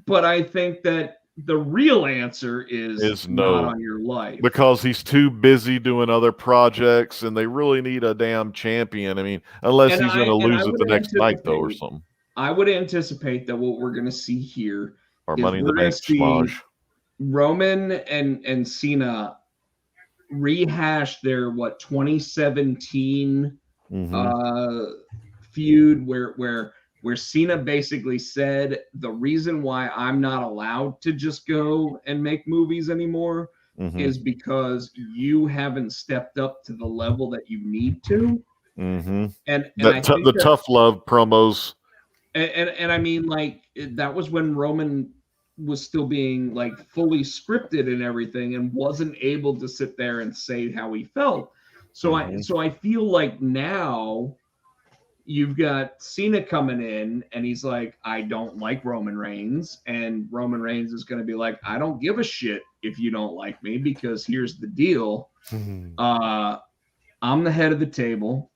but I think that the real answer is no, not on your life. Because he's too busy doing other projects and they really need a damn champion. I mean, unless he's going to lose it the next night, though, or something. I would anticipate that what we're going to see here or Money in the Bank splash. Roman and Cena rehash their 2017 feud where Cena basically said the reason why I'm not allowed to just go and make movies anymore is because you haven't stepped up to the level that you need to. Mm-hmm. And the tough love promos. And I mean, like, that was when Roman was still being like fully scripted and everything and wasn't able to sit there and say how he felt. So I feel like now you've got Cena coming in and he's like, I don't like Roman Reigns. And Roman Reigns is going to be like, I don't give a shit if you don't like me, because here's the deal. I'm the head of the table.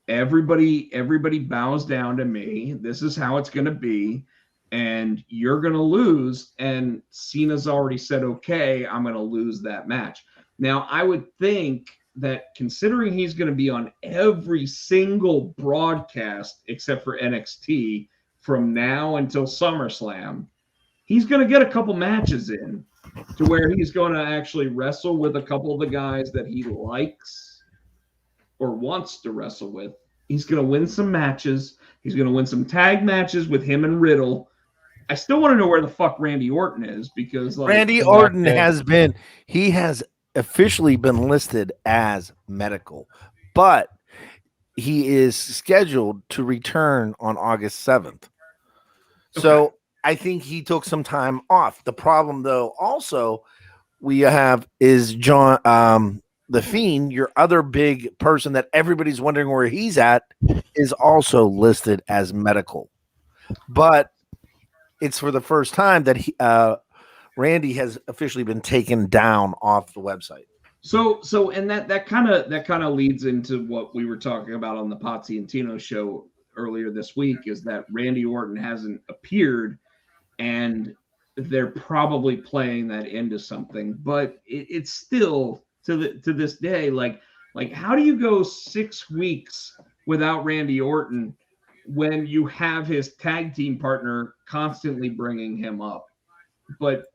Everybody bows down to me. This is how it's going to be. And you're going to lose. And Cena's already said, okay, I'm going to lose that match. Now, I would think that considering he's going to be on every single broadcast except for NXT from now until SummerSlam, he's going to get a couple matches in to where he's going to actually wrestle with a couple of the guys that he likes or wants to wrestle with. He's going to win some matches. He's going to win some tag matches with him and Riddle. I still want to know where the fuck Randy Orton is, because like, Randy Orton has officially been listed as medical, but he is scheduled to return on August 7th. So I think he took some time off. The problem, though, also we have is John, the Fiend, your other big person that everybody's wondering where he's at, is also listed as medical. But it's for the first time that Randy has officially been taken down off the website. So, and that kind of leads into what we were talking about on the Potsy and Tino show earlier this week, is that Randy Orton hasn't appeared, and they're probably playing that into something. But it's still to this day, like how do you go 6 weeks without Randy Orton when you have his tag team partner constantly bringing him up? But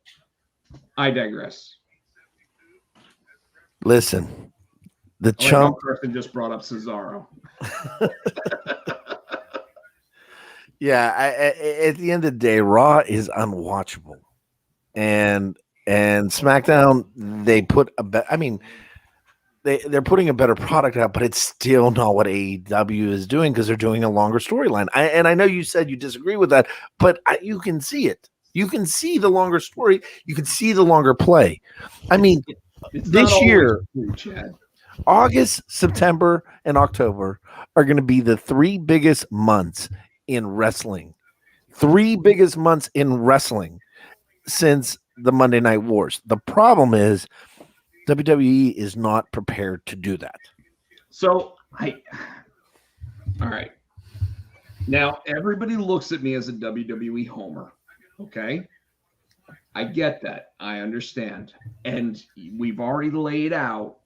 I digress. Listen, the chump person just brought up Cesaro. Yeah, at the end of the day, Raw is unwatchable, and SmackDown, they put they're putting a better product out, but it's still not what AEW is doing, because they're doing a longer storyline. And I know you said you disagree with that, but you can see it. You can see the longer story. You can see the longer play. I mean, this year, August, September, and October are going to be the 3 biggest months in wrestling. 3 biggest months in wrestling since the Monday Night Wars. The problem is WWE is not prepared to do that. So all right. Now everybody looks at me as a WWE homer. Okay. I get that. I understand. And we've already laid out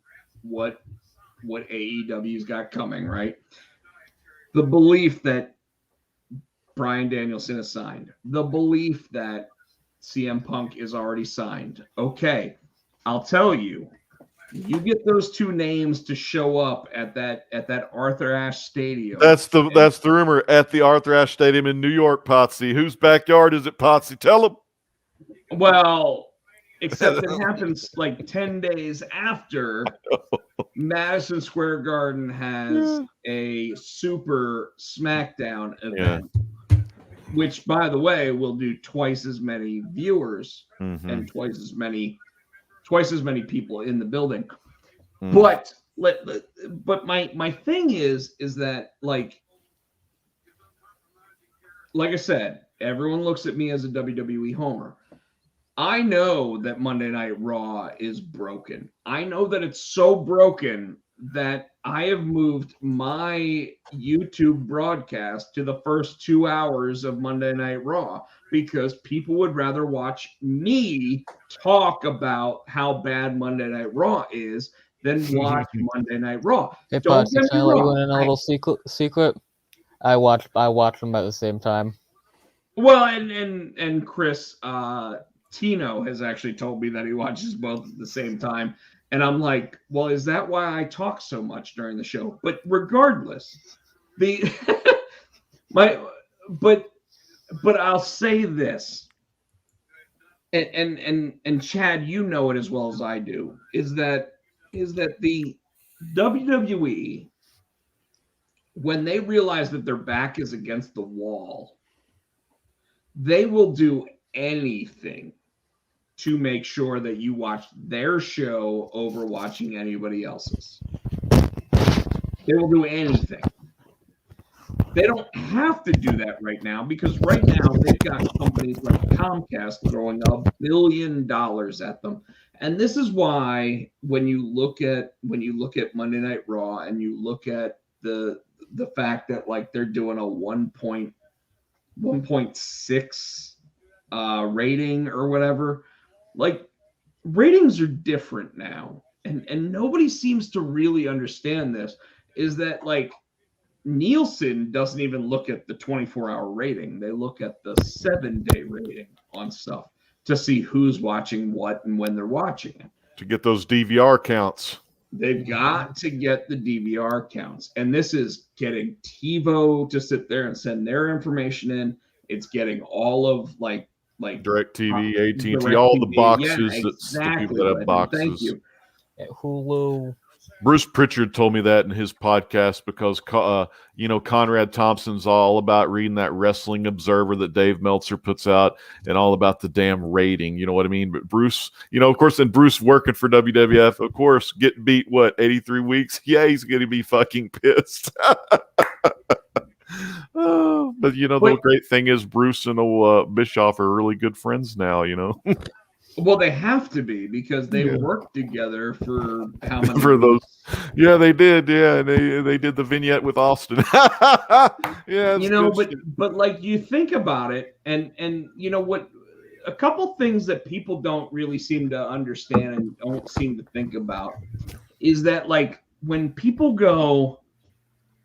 what AEW's got coming, right? The belief that Bryan Danielson is signed. The belief that CM Punk is already signed. Okay. I'll tell you, you get those 2 names to show up at that Arthur Ashe Stadium. That's the rumor, at the Arthur Ashe Stadium in New York, Potsy. Whose backyard is it, Potsy? Tell them. Well, except it happens like 10 days after Madison Square Garden has a Super SmackDown event, which, by the way, will do twice as many viewers and twice as many people in the building. But my thing is that like I said, everyone looks at me as a WWE homer. I know that Monday Night Raw is broken. I know that it's so broken that I have moved my YouTube broadcast to the first 2 hours of Monday Night Raw, because people would rather watch me talk about how bad Monday Night Raw is than watch Monday Night Raw. Hey, Potsy, can I let you in a little secret? I watch them at the same time. Well, and Chris, Tino has actually told me that he watches both at the same time. And I'm like, well, is that why I talk so much during the show? But regardless, but I'll say this, and Chad, you know it as well as I do, is that the WWE, when they realize that their back is against the wall, they will do anything to make sure that you watch their show over watching anybody else's. They will do anything. They don't have to do that right now, because right now they've got companies like Comcast throwing $1 billion at them. And this is why when you look at Monday Night Raw and you look at the fact that like they're doing a 1.6 rating or whatever, like ratings are different now, and nobody seems to really understand this, is that like Nielsen doesn't even look at the 24-hour rating. They look at the 7-day rating on stuff to see who's watching what and when they're watching it. To get those DVR counts. They've got to get the DVR counts. And this is getting TiVo to sit there and send their information in. It's getting all of like DirecTV, AT&T, DirecTV, all the boxes. yeah, That's the exactly, people that have Legend. boxes. Thank you. Hulu. Bruce Pritchard told me that in his podcast because, Conrad Thompson's all about reading that Wrestling Observer that Dave Meltzer puts out and all about the damn rating. You know what I mean? But Bruce, of course, and Bruce working for WWF, of course, getting beat, 83 weeks? Yeah, he's going to be fucking pissed. But, the great thing is Bruce and Bischoff are really good friends now, Well, they have to be because they worked together for how many? For those, yeah, they did, yeah, and they did the vignette with Austin, yeah, but like you think about it, and what, a couple things that people don't really seem to understand and don't seem to think about is that like when people go,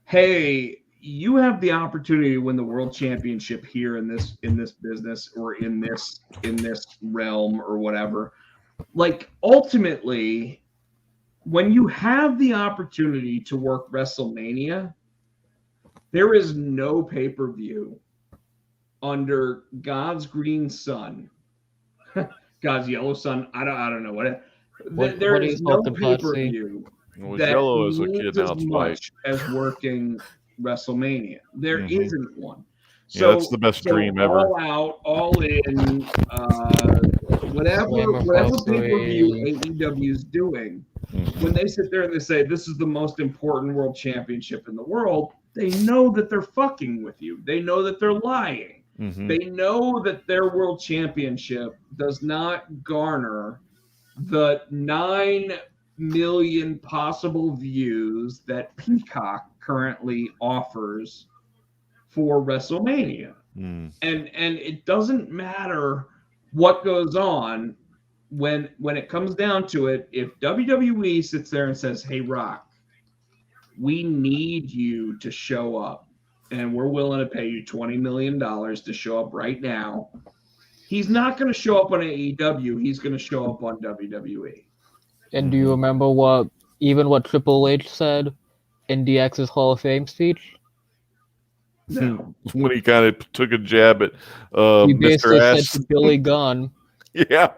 hey, you have the opportunity to win the world championship here in this business or in this realm or whatever. Like ultimately, when you have the opportunity to work WrestleMania, there is no pay-per-view under God's green sun, God's yellow sun. I don't know what there is no pay-per-view that yellow as a kid, now as it's much white. as working WrestleMania. There isn't one. So that's the best dream ever. All out, all in, whatever pay-per-view AEW is doing, when they sit there and they say this is the most important world championship in the world, they know that they're fucking with you. They know that they're lying. They know that their world championship does not garner the 9 million possible views that Peacock currently offers for WrestleMania. And it doesn't matter what goes on when it comes down to it. If WWE sits there and says, hey, Rock, we need you to show up and we're willing to pay you $20 million to show up right now, he's not going to show up on AEW. He's going to show up on WWE. And do you remember what Triple H said in DX's Hall of Fame speech? No. When he kind of took a jab at He basically Mr. S. said to Billy Gunn, Yeah.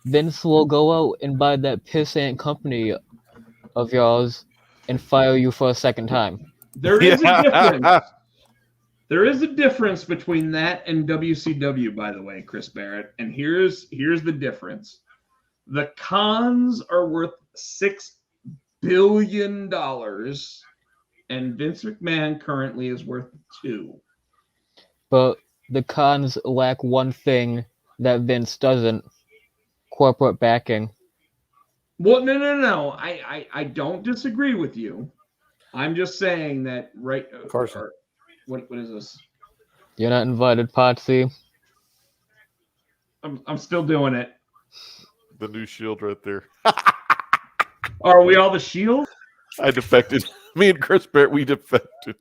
Vince will go out and buy that pissant company of yours and fire you for a second time. There is a difference. There is a difference between that and WCW, by the way, Chris Barrett. And here's the difference. The Khans are worth $6 billion, and Vince McMahon currently is worth $2 billion. But the Khans lack one thing that Vince doesn't: corporate backing. Well, no. I don't disagree with you. I'm just saying that Carson. What is this? You're not invited, Potsy. I'm still doing it. The new Shield right there. Are we all the Shield? I defected. Me and Chris Barrett, we defected.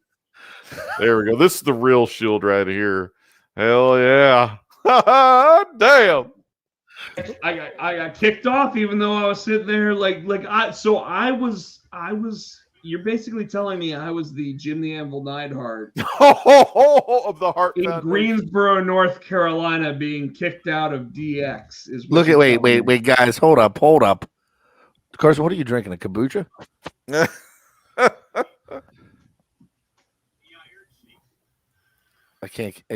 There we go. This is the real Shield right here. Hell yeah. Damn. I got kicked off even though I was sitting there I was you're basically telling me I was the Jim the Anvil Neidhart Of the Heart in Foundation. Greensboro, North Carolina, being kicked out of DX. Is what Look at you're wait, telling me. guys, hold up. Carson, what are you drinking? A kombucha? I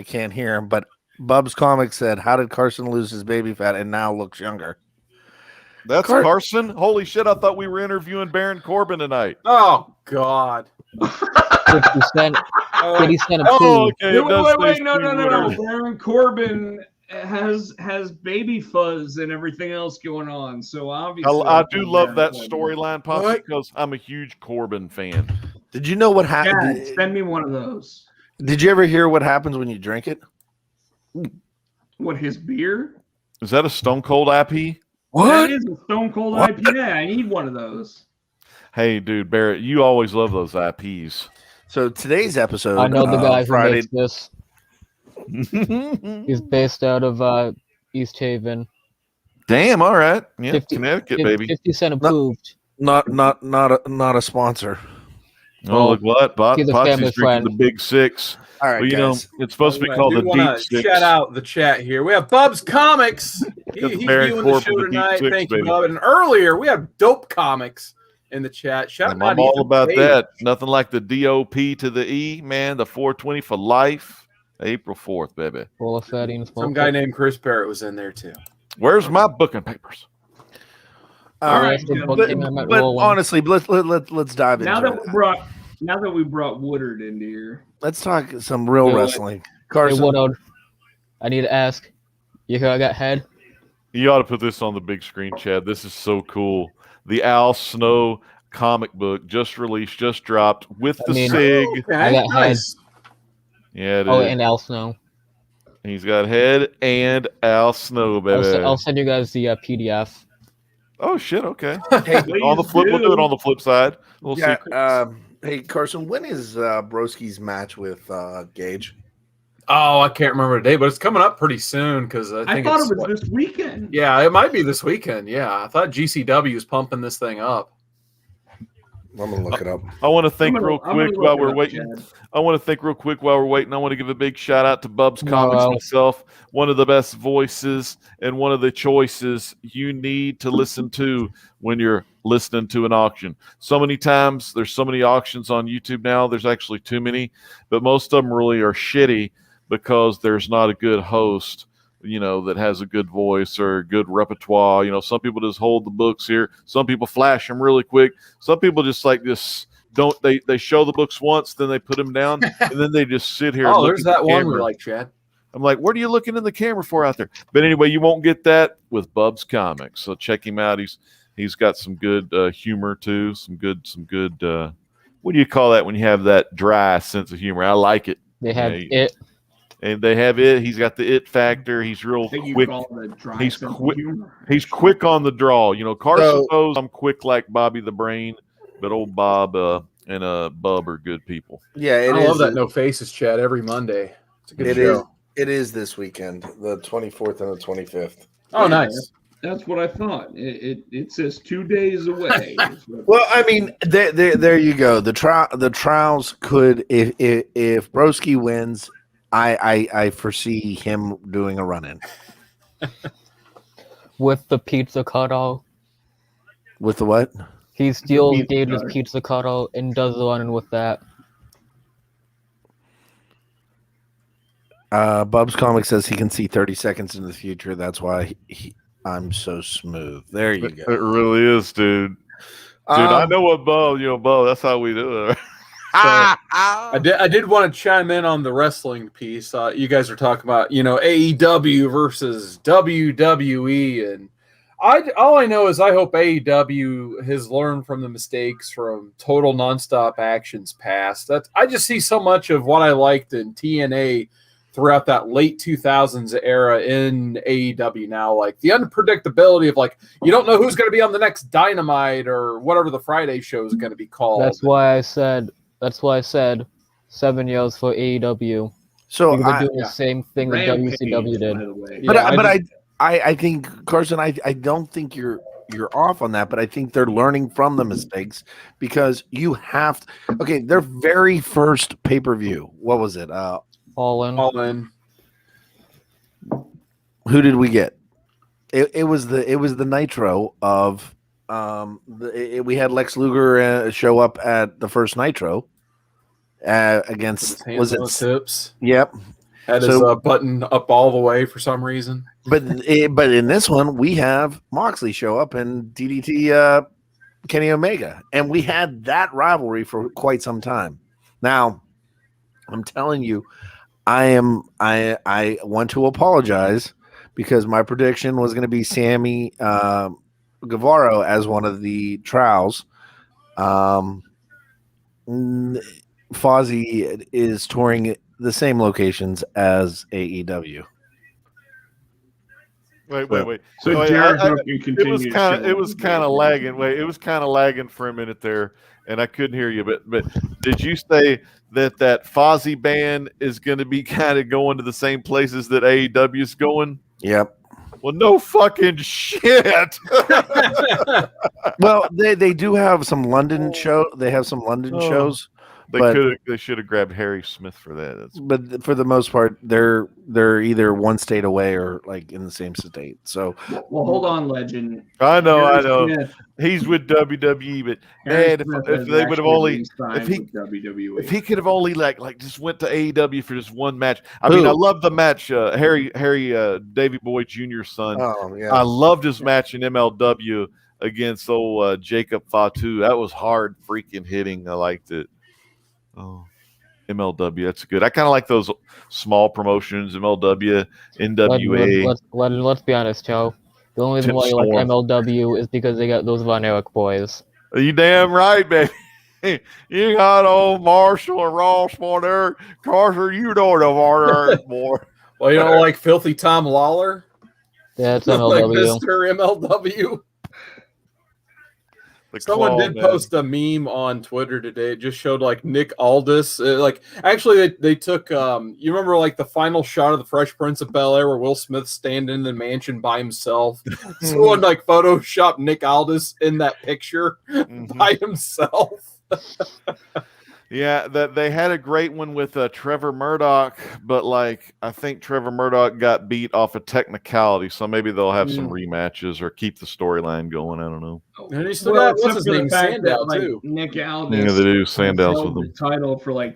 can't hear him, but Bub's Comic said, how did Carson lose his baby fat and now looks younger? That's Carson? Holy shit, I thought we were interviewing Baron Corbin tonight. Oh, God. 50 Cent. 50 Cent Oh, approved. okay. Wait, no. Baron Corbin has baby fuzz and everything else going on. So obviously, I do love that Corbin. storyline, Posse, because I'm a huge Corbin fan. Did you know what happened? Yeah, send me one of those. Did you ever hear what happens when you drink it? What, his beer? Is that a Stone Cold IP? That is a Stone Cold IPA. I need one of those. Hey, dude, Barrett, you always love those IPs. So today's episode, I know the guy who Friday. makes this. He's based out of East Haven. Damn, all right. Yeah, 50 Connecticut, baby. 50 Cent approved. Not a sponsor. Oh, look what? he's a Potsy's family drinking friend. the Big Six. All right, Well, you guys. know, it's supposed to be I called do the wanna Deep Six. shout out the chat here. We have Bub's Comics. Got the He's Baron viewing the Corp show with the Deep tonight. Six, Thank you, baby. Bub. And earlier, we have Dope Comics in the chat. Shout out I'm to all Ethan about Page. that. Nothing like the DOP to the E, man. The 420 for life. April 4th, baby. Full of fatty and Some guy named Chris Barrett was in there too. Where's my booking papers? All right, but honestly, let's dive now into that it. we brought Woodard into here. Let's talk some real Yeah. wrestling. Hey, Carson, Woodard, I need to ask. You hear I got head? You ought to put this on the big screen, Chad. This is so cool. The Al Snow comic book just released, just dropped with the SIG. Okay, I got nice. Yeah, it Oh, is. and Al Snow. He's got head and Al Snow, baby. I'll send you guys the PDF. Oh shit! Okay. hey, On the flip, we'll do it on the flip side. We'll yeah, see. hey, Carson, when is Broski's match with Gage? Oh, I can't remember the date, but it's coming up pretty soon because I I think thought it's it was this weekend. Yeah, it might be this weekend. Yeah, I thought GCW is pumping this thing up. I'm gonna look it up. I want to think I'm gonna- real I'm gonna quick look while it we're up, waiting. Chad. I want to think real quick while we're waiting. I want to give a big shout out to Bub's No, Comics Al. myself, one of the best voices and one of the choices you need to listen to when you're listening to an auction. So many times there's so many auctions on YouTube now. There's actually too many, but most of them really are shitty because there's not a good host, you know, that has a good voice or a good repertoire. You know, some people just hold the books here. Some people flash them really quick. Some people just like this. They show the books once, then they put them down, and then they just sit here. and Oh, look there's at that the one we camera. like, Chad. I'm like, what are you looking in the camera for out there? But anyway, you won't get that with Bub's Comics. So check him out. He's got some good humor too. Some good. What do you call that when you have that dry sense of humor? I like it. They have Yeah, it. And they have it. He's got the it factor. He's real That you quick. call the dry He's sense of quick- humor. He's quick on the draw. You know, Carson So- knows I'm quick like Bobby the Brain, but old Bob and Bub are good people. Yeah, it I is. love that No Faces chat every Monday. It's a good It show. is. It is this weekend, the 24th and the 25th. Oh, Yeah. nice. That's what I thought. It says 2 days away. Well, I mean, there you go. The trials could, if Broski wins, I foresee him doing a run-in With the pizza cutout. with the what? He steals pizza Gage's cutter. pizza cutout and does the running with that. Bub's comic says he can see 30 seconds in the future. That's why I'm so smooth. There you It go. really is, dude. I know what Bub. You know, Bub. That's how we do it. I did want to chime in on the wrestling piece. You guys are talking about, you know, AEW versus WWE, and all I know is I hope AEW has learned from the mistakes from Total Nonstop Action's past. I just see so much of what I liked in TNA throughout that late 2000s era in AEW now, like the unpredictability of like you don't know who's going to be on the next Dynamite or whatever the Friday show is going to be called. That's why I said 7 years for AEW. So Because they're I, doing the same thing that Rampage, WCW did. by the way. but Yeah, I think Carson, I don't think you're off on that, but I think they're learning from the mistakes because you have to, okay, their very first pay-per-view, what was it? All in. all in. Who did we get? It was the Nitro of we had Lex Luger show up at the first Nitro against was it Tips? yep. Had So- his button up all the way for some reason. But in this one we have Moxley show up and DDT Kenny Omega, and we had that rivalry for quite some time. Now I'm telling you, I want to apologize because my prediction was going to be Sammy Guevara as one of the trials. Fozzy is touring the same locations as AEW. Wait. So Wait, Jericho can it continue. was to kind show of up. lagging. Wait, it was kind of lagging for a minute there, and I couldn't hear you. But did you say that Fozzy band is going to be kind of going to the same places that AEW is going? Yep. Well, no fucking shit. Well, they do have some London show. They have some London shows. They should have grabbed Harry Smith for that. But for the most part, they're either one state away or like in the same state. So, well, hold on, Legend. I know. Harry Smith, He's with WWE, but Harry man, Smith if has they would have actually only, re-signed if he, with WWE. if he could have only like just went to AEW for just one match. I mean, I love the match. Harry, Davey Boy Jr.'s son. oh yeah, I loved his match in MLW against old Jacob Fatu. That was hard freaking hitting. I liked it. Oh, MLW, that's good. I kind of like those small promotions, MLW, NWA. Let's be honest, Joe. The only reason why you like MLW is because they got those Von Erich boys. Are you damn right, baby? You got old Marshall and Ross Von Erich. Carter, you don't know Von Erich more. Well, you don't like Filthy Tom Lawler? Yeah, it's Like MLW. Mr. MLW. Someone did post a meme on Twitter today. It just showed like Nick Aldis. Actually, they took. You remember like the final shot of the Fresh Prince of Bel-Air where Will Smith's standing in the mansion by himself. Someone like photoshopped Nick Aldis in that picture by himself. Yeah, that they had a great one with Trevor Murdoch, but like I think Trevor Murdoch got beat off a technicality, so maybe they'll have some rematches or keep the storyline going. I don't know. And he still got what's his name, Sandow too. Nick Aldis. Yeah, they do Sandow's held with the title for like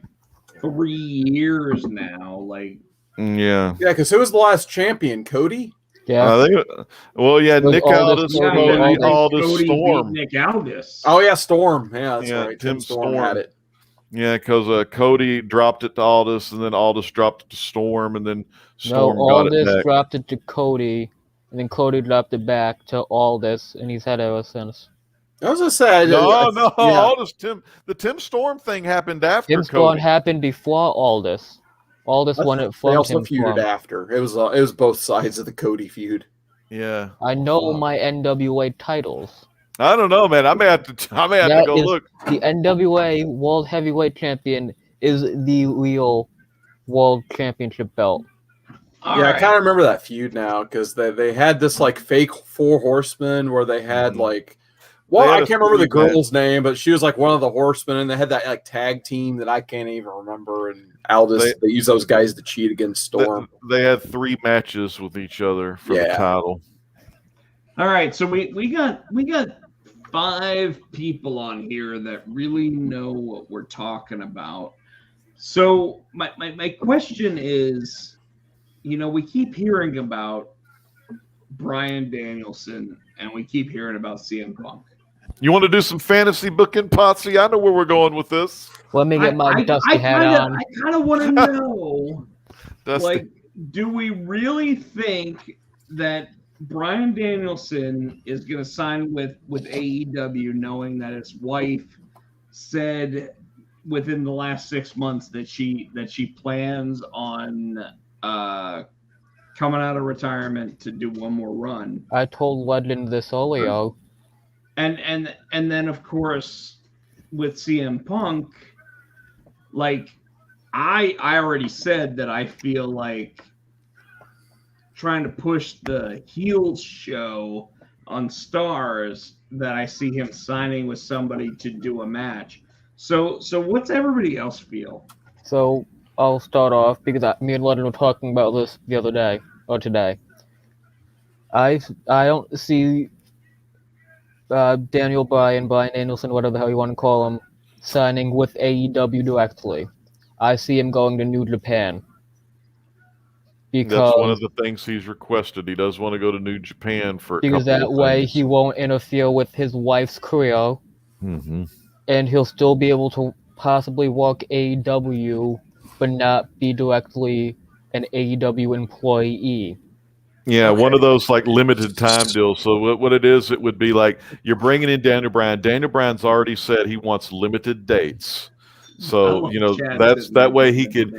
3 years now. Like, yeah, because who was the last champion? Cody. Yeah. Nick Aldis, Cody Storm. beat Nick Aldis. Oh yeah, Storm. Yeah, that's right. Tim Storm had it. Yeah, because Cody dropped it to Aldis, and then Aldis dropped it to Storm, and then Storm got it Aldis back. dropped it to Cody, and then Cody dropped it back to Aldis, and he's had it ever since. I was gonna say, Aldis. The Tim Storm thing happened after Tim Storm happened before Aldis. Aldis won it from They also Tim feuded Storm. after. It was both sides of the Cody feud. Yeah, I know my NWA titles. I don't know, man. I may have to go look. The NWA World Heavyweight Champion is the real World Championship belt. I kind of remember that feud now because they had this like fake 4 horsemen where they had like, I can't remember the girl's name, but she was like one of the horsemen, and they had that like tag team that I can't even remember. And Aldis, they used those guys to cheat against Storm. They had 3 matches with each other for the title. All right, so we got 5 people on here that really know what we're talking about. So my question is, we keep hearing about Bryan Danielson and we keep hearing about CM Punk. You want to do some fantasy booking, Potsy? I know where we're going with this. Let me get my dusty hat on. I kind of want to know, Dusty. like, do we really think that Bryan Danielson is going to sign with AEW, knowing that his wife said within the last 6 months that she plans on coming out of retirement to do one more run? I told Legend this earlier. And then of course with CM Punk, like I already said that I feel like trying to push the heel show on Stars that I see him signing with somebody to do a match. So what's everybody else feel? So I'll start off because me and Legend were talking about this the other day or today. I don't see Daniel Bryan Danielson, whatever the hell you want to call him, signing with AEW directly. I see him going to New Japan. That's one of the things he's requested. He does want to go to New Japan because that way he won't interfere with his wife's career, and he'll still be able to possibly work AEW, but not be directly an AEW employee. Yeah, one of those like limited time deals. So what it is, it would be like you're bringing in Daniel Bryan. Daniel Bryan's already said he wants limited dates. So that's that way he could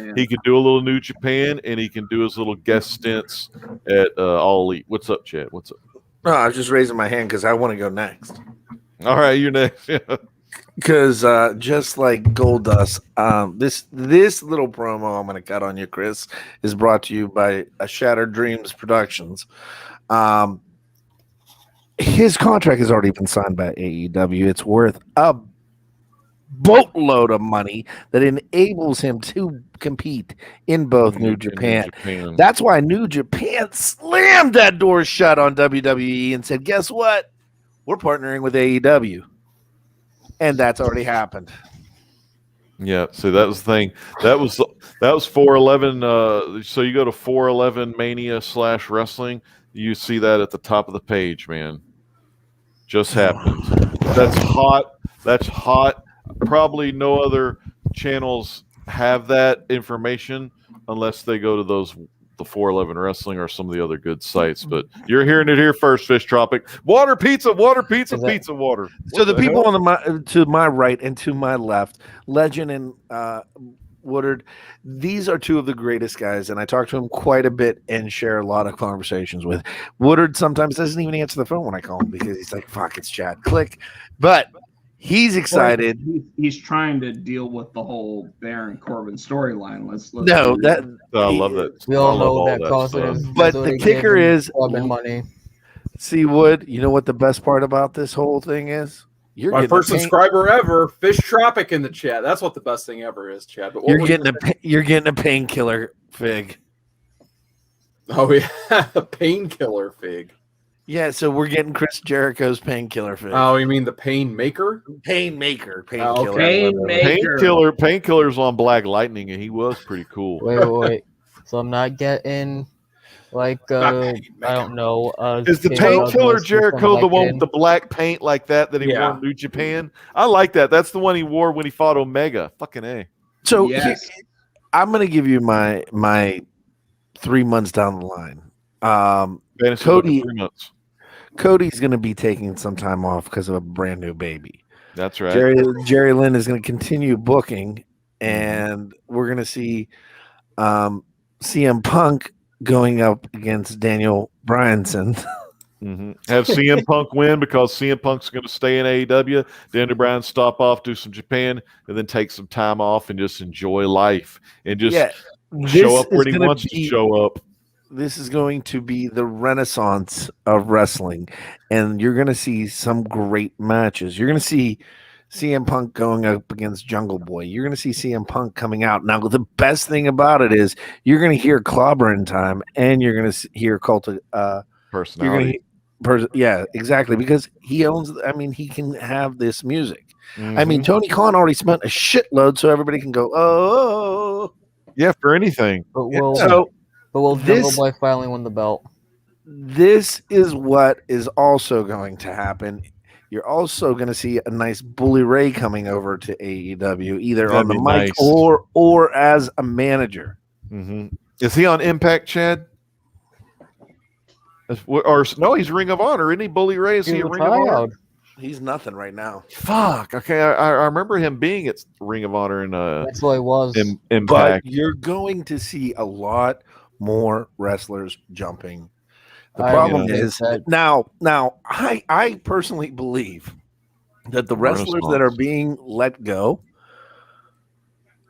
do a little New Japan and he can do his little guest stints at All Elite. What's up, Chad? What's up? No, I was just raising my hand because I want to go next. All right, you're next. because just like Goldust, this little promo I'm going to cut on you, Chris, is brought to you by Shattered Dreams Productions. His contract has already been signed by AEW. It's worth a boatload of money that enables him to compete in both New Japan. That's why New Japan slammed that door shut on WWE and said, guess what? We're partnering with AEW. And that's already happened. Yeah, so that was the thing. That was 411. So you go to 411 Mania/Wrestling. You see that at the top of the page, man. Just happened. That's hot. That's hot. Probably no other channels have that information unless they go to the 411 Wrestling or some of the other good sites. But you're hearing it here first, Fish Tropic. Water, pizza, water. So the people to my right and to my left, Legend and Woodard, these are two of the greatest guys, and I talk to him quite a bit and share a lot of conversations with. Woodard sometimes doesn't even answer the phone when I call him because he's like, fuck, it's Chad. Click. But he's excited. Well, he's trying to deal with the whole Baron Corbin storyline. Let's I love that. We all know that causes. But the kicker is Corbin money. See, Wood, you know what the best part about this whole thing is? My first subscriber ever, Fish Tropic in the chat. That's what the best thing ever is, Chad. But you're getting a painkiller fig. Oh yeah, a painkiller fig. Yeah, so we're getting Chris Jericho's painkiller fig. Oh, you mean the pain maker? Painkiller. Painkiller's on Black Lightning, and he was pretty cool. Wait. So I'm not getting like I don't know. Is the Painkiller Jericho the one with the black paint like that he wore in New Japan? I like that. That's the one he wore when he fought Omega. Fucking A. So I'm gonna give you my 3 months down the line. Cody's gonna be taking some time off because of a brand new baby. That's right. Jerry Lynn is gonna continue booking, and we're gonna see CM Punk going up against Daniel Bryanson. Have CM Punk win because CM Punk's going to stay in AEW. Daniel Bryan stop off, do some Japan, and then take some time off and just enjoy life and just show up where he wants to show up. This is going to be the renaissance of wrestling, and you're going to see some great matches. You're going to see CM Punk going up against Jungle Boy. You're going to see CM Punk coming out. Now, the best thing about it is you're going to hear Clobbering Time, and you're going to hear Cult of Personality. Yeah, exactly, because he owns. I mean, he can have this music. I mean, Tony Khan already spent a shitload, so everybody can go, oh, yeah, for anything. But will Jungle Boy finally win the belt? This is what is also going to happen. You're also going to see a nice Bully Ray coming over to AEW, either on the mic or as a manager. Is he on Impact, Chad? Or no, he's Ring of Honor. Isn't he? Bully Ray, is he a Ring of Honor? He's nothing right now. Fuck. Okay, I remember him being at Ring of Honor in that's what he was. Impact. But you're going to see a lot more wrestlers jumping. The problem is now I personally believe that the wrestlers that are being let go.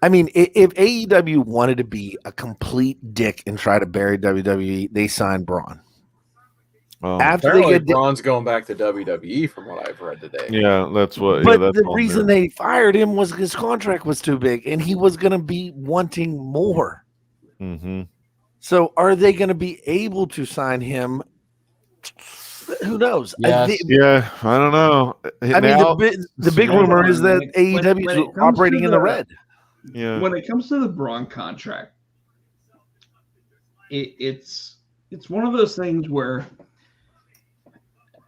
I mean, if AEW wanted to be a complete dick and try to bury WWE, they signed Braun. After they get Braun's going back to WWE, from what I've read today. Yeah, that's what. But that's the reason they fired him was his contract was too big, and he was going to be wanting more. So, are they going to be able to sign him? Who knows? Yes. I don't know. I mean, the big rumor is that AEW is operating in the red. Yeah. When it comes to the Braun contract, it's one of those things where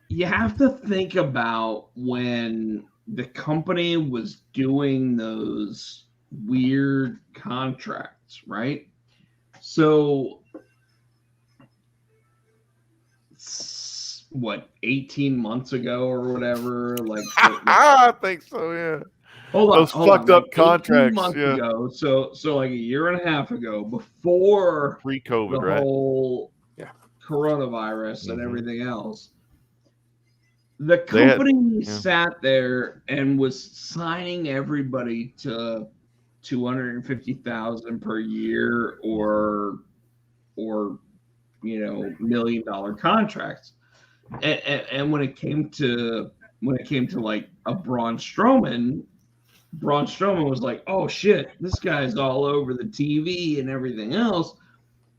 you have to think about when the company was doing those weird contracts, right? So, what, 18 months ago or whatever? Like, I think so, yeah. Hold on, those fucked up contracts. Months ago, so like a year and a half ago, before pre-COVID, the right? whole coronavirus and everything else. The company sat there and was signing everybody to $250,000 per year or $1 million contracts. And when it came to like a Braun Strowman was like, oh shit, this guy's all over the TV and everything else.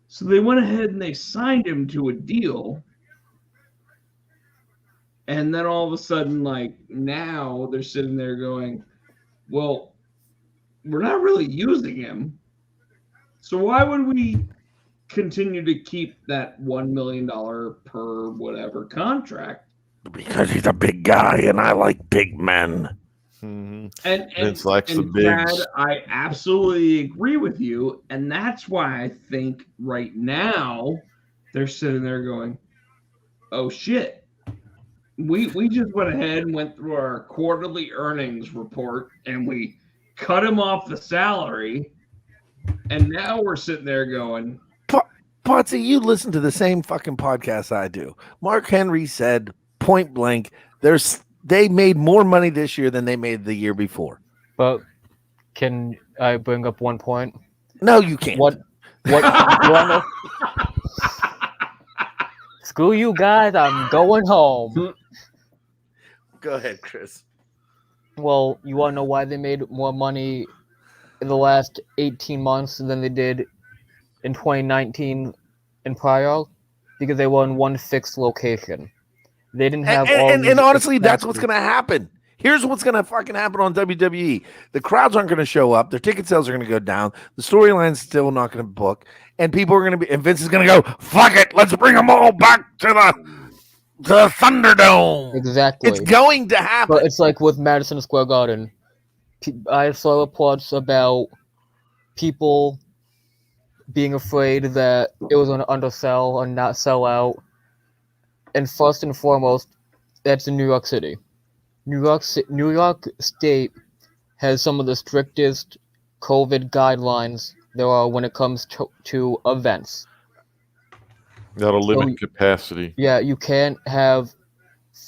So they went ahead and they signed him to a deal. And then all of a sudden, like now they're sitting there going, well, we're not really using him. So why would we continue to keep that $1 million per whatever contract? Because he's a big guy and I like big men. Mm-hmm. And Vince likes the Brad, bigs. I absolutely agree with you. And that's why I think right now they're sitting there going, oh shit. We just went ahead and went through our quarterly earnings report and we cut him off the salary. And now we're sitting there going, Potsy, you listen to the same fucking podcast I do. Mark Henry said point blank, they made more money this year than they made the year before. But can I bring up one point? No, you can't. What you wanna... Screw you guys, I'm going home. Go ahead, Chris. Well, you want to know why they made more money in the last 18 months than they did in 2019 and prior? Because they were in one fixed location. They didn't have and honestly, that's what's going to happen. Here's what's going to fucking happen on WWE. The crowds aren't going to show up. Their ticket sales are going to go down. The storyline's still not going to book. And people are going to be, and Vince is going to go, fuck it, let's bring them all back to the Thunderdome. Exactly. It's going to happen. But it's like with Madison Square Garden. I saw reports about people being afraid that it was going to undersell or not sell out. And first and foremost, that's in New York City. New York State has some of the strictest COVID guidelines there are when it comes to events. That'll limit capacity. Yeah, you can't have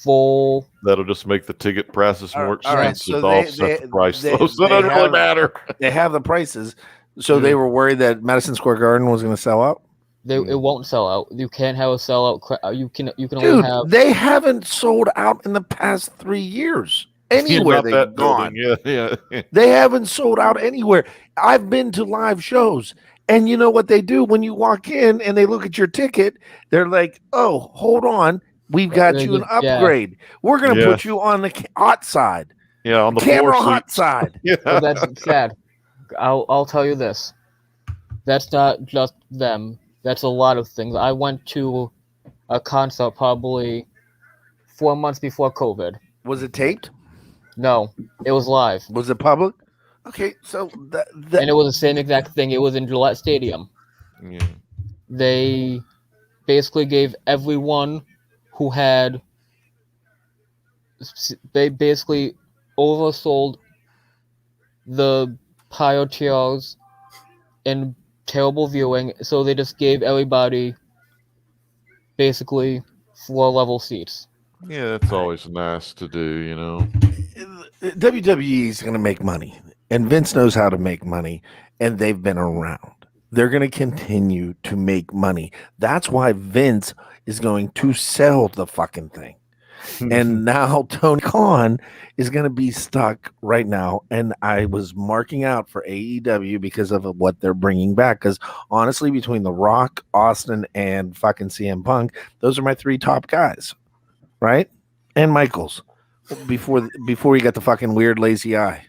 full. That'll just make the ticket prices more expensive. So to offset the price, so it doesn't really matter. They have the prices, so they were worried that Madison Square Garden was going to sell out. It won't sell out. You can't have a sellout. You can Dude, only have. they haven't sold out in the past 3 years. Anywhere they've gone. Yeah. They haven't sold out anywhere. I've been to live shows, and you know what they do when you walk in and they look at your ticket? They're like, "Oh, hold on, we've got you an upgrade. We're going to put you on the hot side. Yeah, on the camera floor hot side." Yeah, So that's sad. I'll tell you this. That's not just them. That's a lot of things. I went to a concert probably 4 months before COVID. Was it taped? No, it was live. Was it public? Okay, so and it was the same exact thing. It was in Gillette Stadium. Yeah. They basically gave everyone who had. They basically oversold the prior tiers and terrible viewing, so they just gave everybody basically floor level seats. Yeah, that's always nice to do, you know. WWE is going to make money, and Vince knows how to make money, and they've been around. They're going to continue to make money. That's why Vince is going to sell the fucking thing. And now Tony Khan is going to be stuck right now. And I was marking out for AEW because of what they're bringing back. Because honestly, between The Rock, Austin, and fucking CM Punk, those are my three top guys, right? And Michaels before he got the fucking weird lazy eye.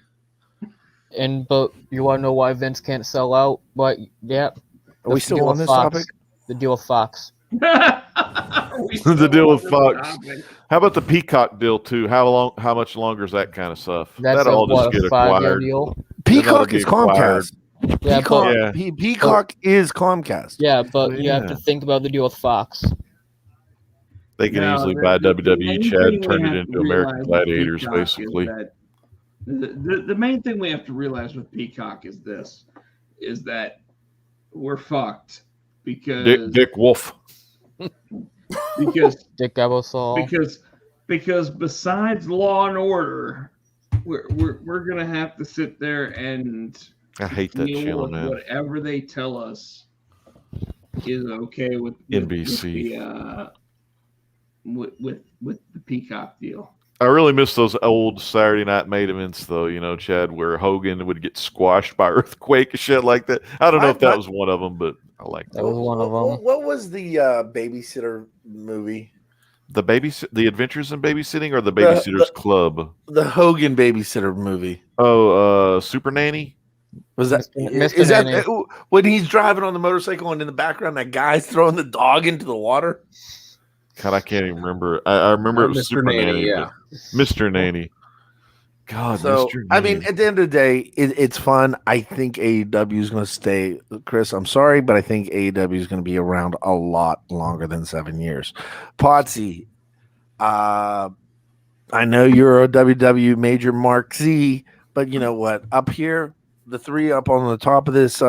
But you want to know why Vince can't sell out? But yeah, are we still on this topic? The deal with Fox. The deal with Fox. How about the Peacock deal too? How much longer is that kind of stuff? That's That'll just get acquired. Deal. Peacock is Comcast. Yeah, Peacock is Comcast. Yeah, but you have to think about the deal with Fox. They can easily buy WWE, Chad, and turn it into American Gladiators, basically. The main thing we have to realize with Peacock is that we're fucked because Dick Wolf. because Dick Ebersol. because besides Law and Order, we're gonna have to sit there and I hate that deal channel, with man. whatever they tell us is okay with NBC. With the Peacock deal. I really miss those old Saturday night main events, though. You know, Chad, where Hogan would get squashed by earthquake and shit like that. I don't know if that was one of them, but I like That was one of them. What was the babysitter movie? The Adventures in Babysitting, or the Babysitter's Club? The Hogan babysitter movie. Oh, Super Nanny. Was that Mr. is that Nanny. when he's driving on the motorcycle and in the background that guy's throwing the dog into the water? God, I can't even remember. I remember it was Mr. Super Nanny, Nanny. yeah. Mr. Nanny. God, So Mr. Nanny. I mean, at the end of the day, it's fun. I think AEW is going to stay. Chris, I'm sorry, but I think AEW is going to be around a lot longer than 7 years. Potsy, I know you're a WWE major Mark Z, but you know what? Up here, the three up on the top of this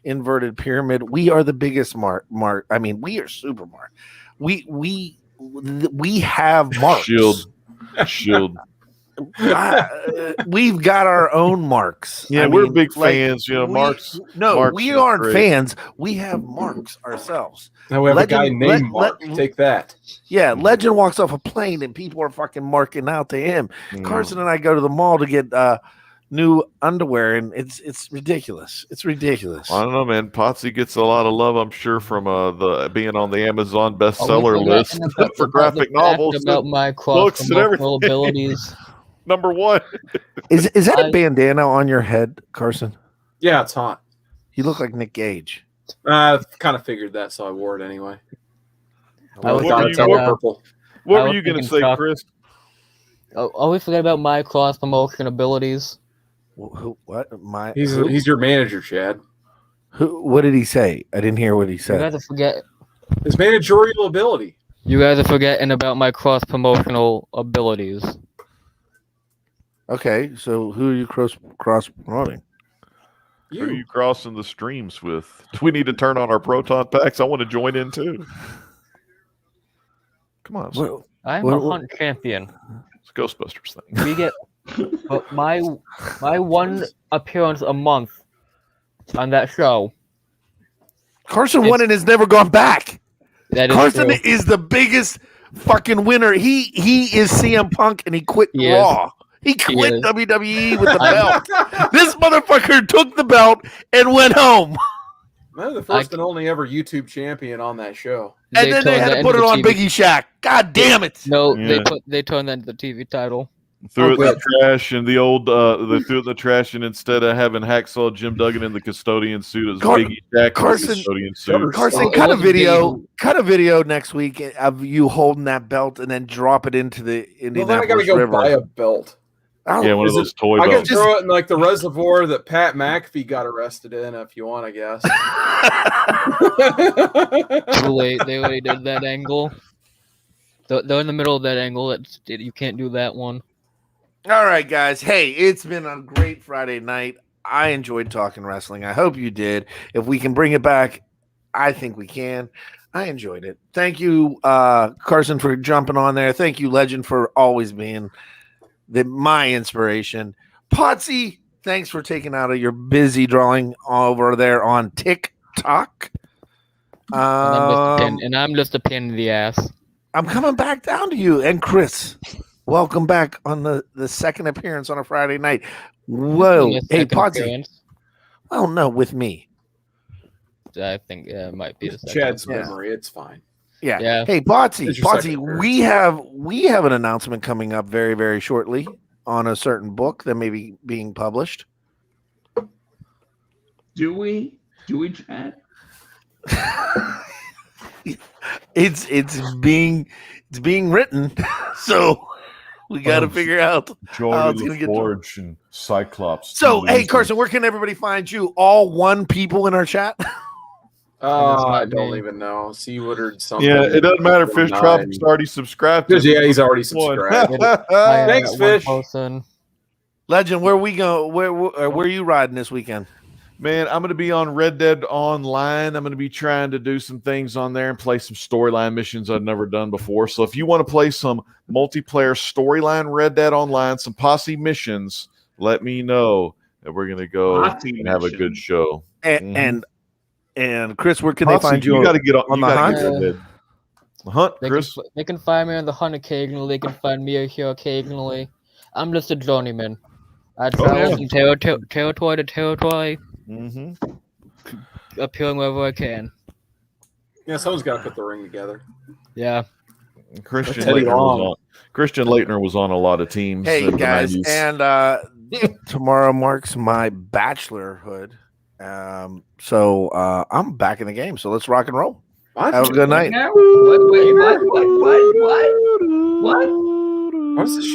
inverted pyramid, we are the biggest mark. I mean, we are super mark. We have marks. Shield. We've got our own marks. Yeah, I we're mean, big like, fans. You know, Mark's. We is aren't great. fans. We have marks ourselves. Now we have a guy named Mark. let- Take that. Yeah, Legend walks off a plane and people are fucking marking out to him. Carson and I go to the mall to get new underwear, and it's ridiculous. It's ridiculous. I don't know, man. Potsy gets a lot of love, I'm sure, from the being on the Amazon bestseller list for graphic novels, about my books, and cross-promotional everything. abilities. Number one. Is that a bandana on your head, Carson? Yeah, it's hot. You look like Nick Gage. I kind of figured that, so I wore it anyway. I was What were thinking, you- purple. What I were was you going to thinking say, Chuck. Chris? Always forget about my cross-promotion abilities. Who? What? He's your manager, Chad. Who? What did he say? I didn't hear what he You said. guys are forget. His managerial ability. You guys are forgetting about my cross-promotional abilities. Okay, so who are you cross promoting? Who are you crossing the streams with? Do we need to turn on our proton packs? I want to join in too. Come on, What- I'm What- a what- hunt champion. it's a Ghostbusters thing. We get but my one appearance a month on that show. Carson won and has never gone back. That is Carson true. is the biggest fucking winner. He is CM Punk and he quit He is. Raw. He quit is. WWE with the belt. This motherfucker took the belt and went home. I'm the first and only ever YouTube champion on that show. And then they turned had that to put into it on the TV. Biggie Shack. God damn it. No, Yeah. they turned that into the TV title. Threw it in the good. trash, and the old they threw it in the trash, and instead of having Hacksaw Jim Duggan in the custodian suit, it was Car- Biggie Jack in the Carson- custodian suit. Carson, Well, it cut a wasn't video. Biggie. Cut a video next week of you holding that belt and then drop it into the Well, then I Indianapolis gotta go River. buy a belt. Oh, Yeah, one of Is it- those toy I can belts. throw it in like the reservoir that Pat McAfee got arrested in, if you want, I guess. Too late. They already did that angle. They're in the middle of that angle. You can't do that one. All right, guys. Hey, it's been a great Friday night. I enjoyed talking wrestling. I hope you did. If we can bring it back, I think we can. I enjoyed it. Thank you, Carson, for jumping on there. Thank you, Legend, for always being my inspiration. Potsy, thanks for taking out of your busy drawing over there on TikTok. And I'm just a pain in the ass. I'm coming back down to you. And Chris, welcome back on the second appearance on a Friday night. Whoa. Yes, Hey, second Potsy. appearance. Oh, no, with me. I think it might be the second. Chad's appearance. memory, it's fine. Yeah. Yeah. Hey, Potsy, It's your Potsy, second appearance. we have an announcement coming up very, very shortly on a certain book that may be being published. Do we, Chad? It's being written, so we got to figure out. Jordan it's gonna get- LaForge and Cyclops. So, hey, Losers. Carson, where can everybody find you? All one people in our chat. I not don't me. even know. See Woodard something. Yeah, it doesn't matter. Fish Nine. Tropic's already subscribed. to Yeah, he's already one. subscribed. I Thanks, got one Fish. person. Legend, where we go? Where are you riding this weekend? Man, I'm going to be on Red Dead Online. I'm going to be trying to do some things on there and play some storyline missions I've never done before. So if you want to play some multiplayer storyline Red Dead Online, some posse missions, let me know. And we're going to go and have a good show. And Chris, where can they Posse, find you? You got to get on the hunt. The hunt, Chris. They can find me on the hunt occasionally. They can find me here occasionally. I'm just a journeyman. I travel from territory to territory, appearing wherever I can. Yeah, someone's got to put the ring together. Yeah. Christian Leitner was on a lot of teams. Hey in the guys, 90s. and tomorrow marks my bachelorhood. So I'm back in the game. So let's rock and roll. Have a good night. What? Wait, what? What's this?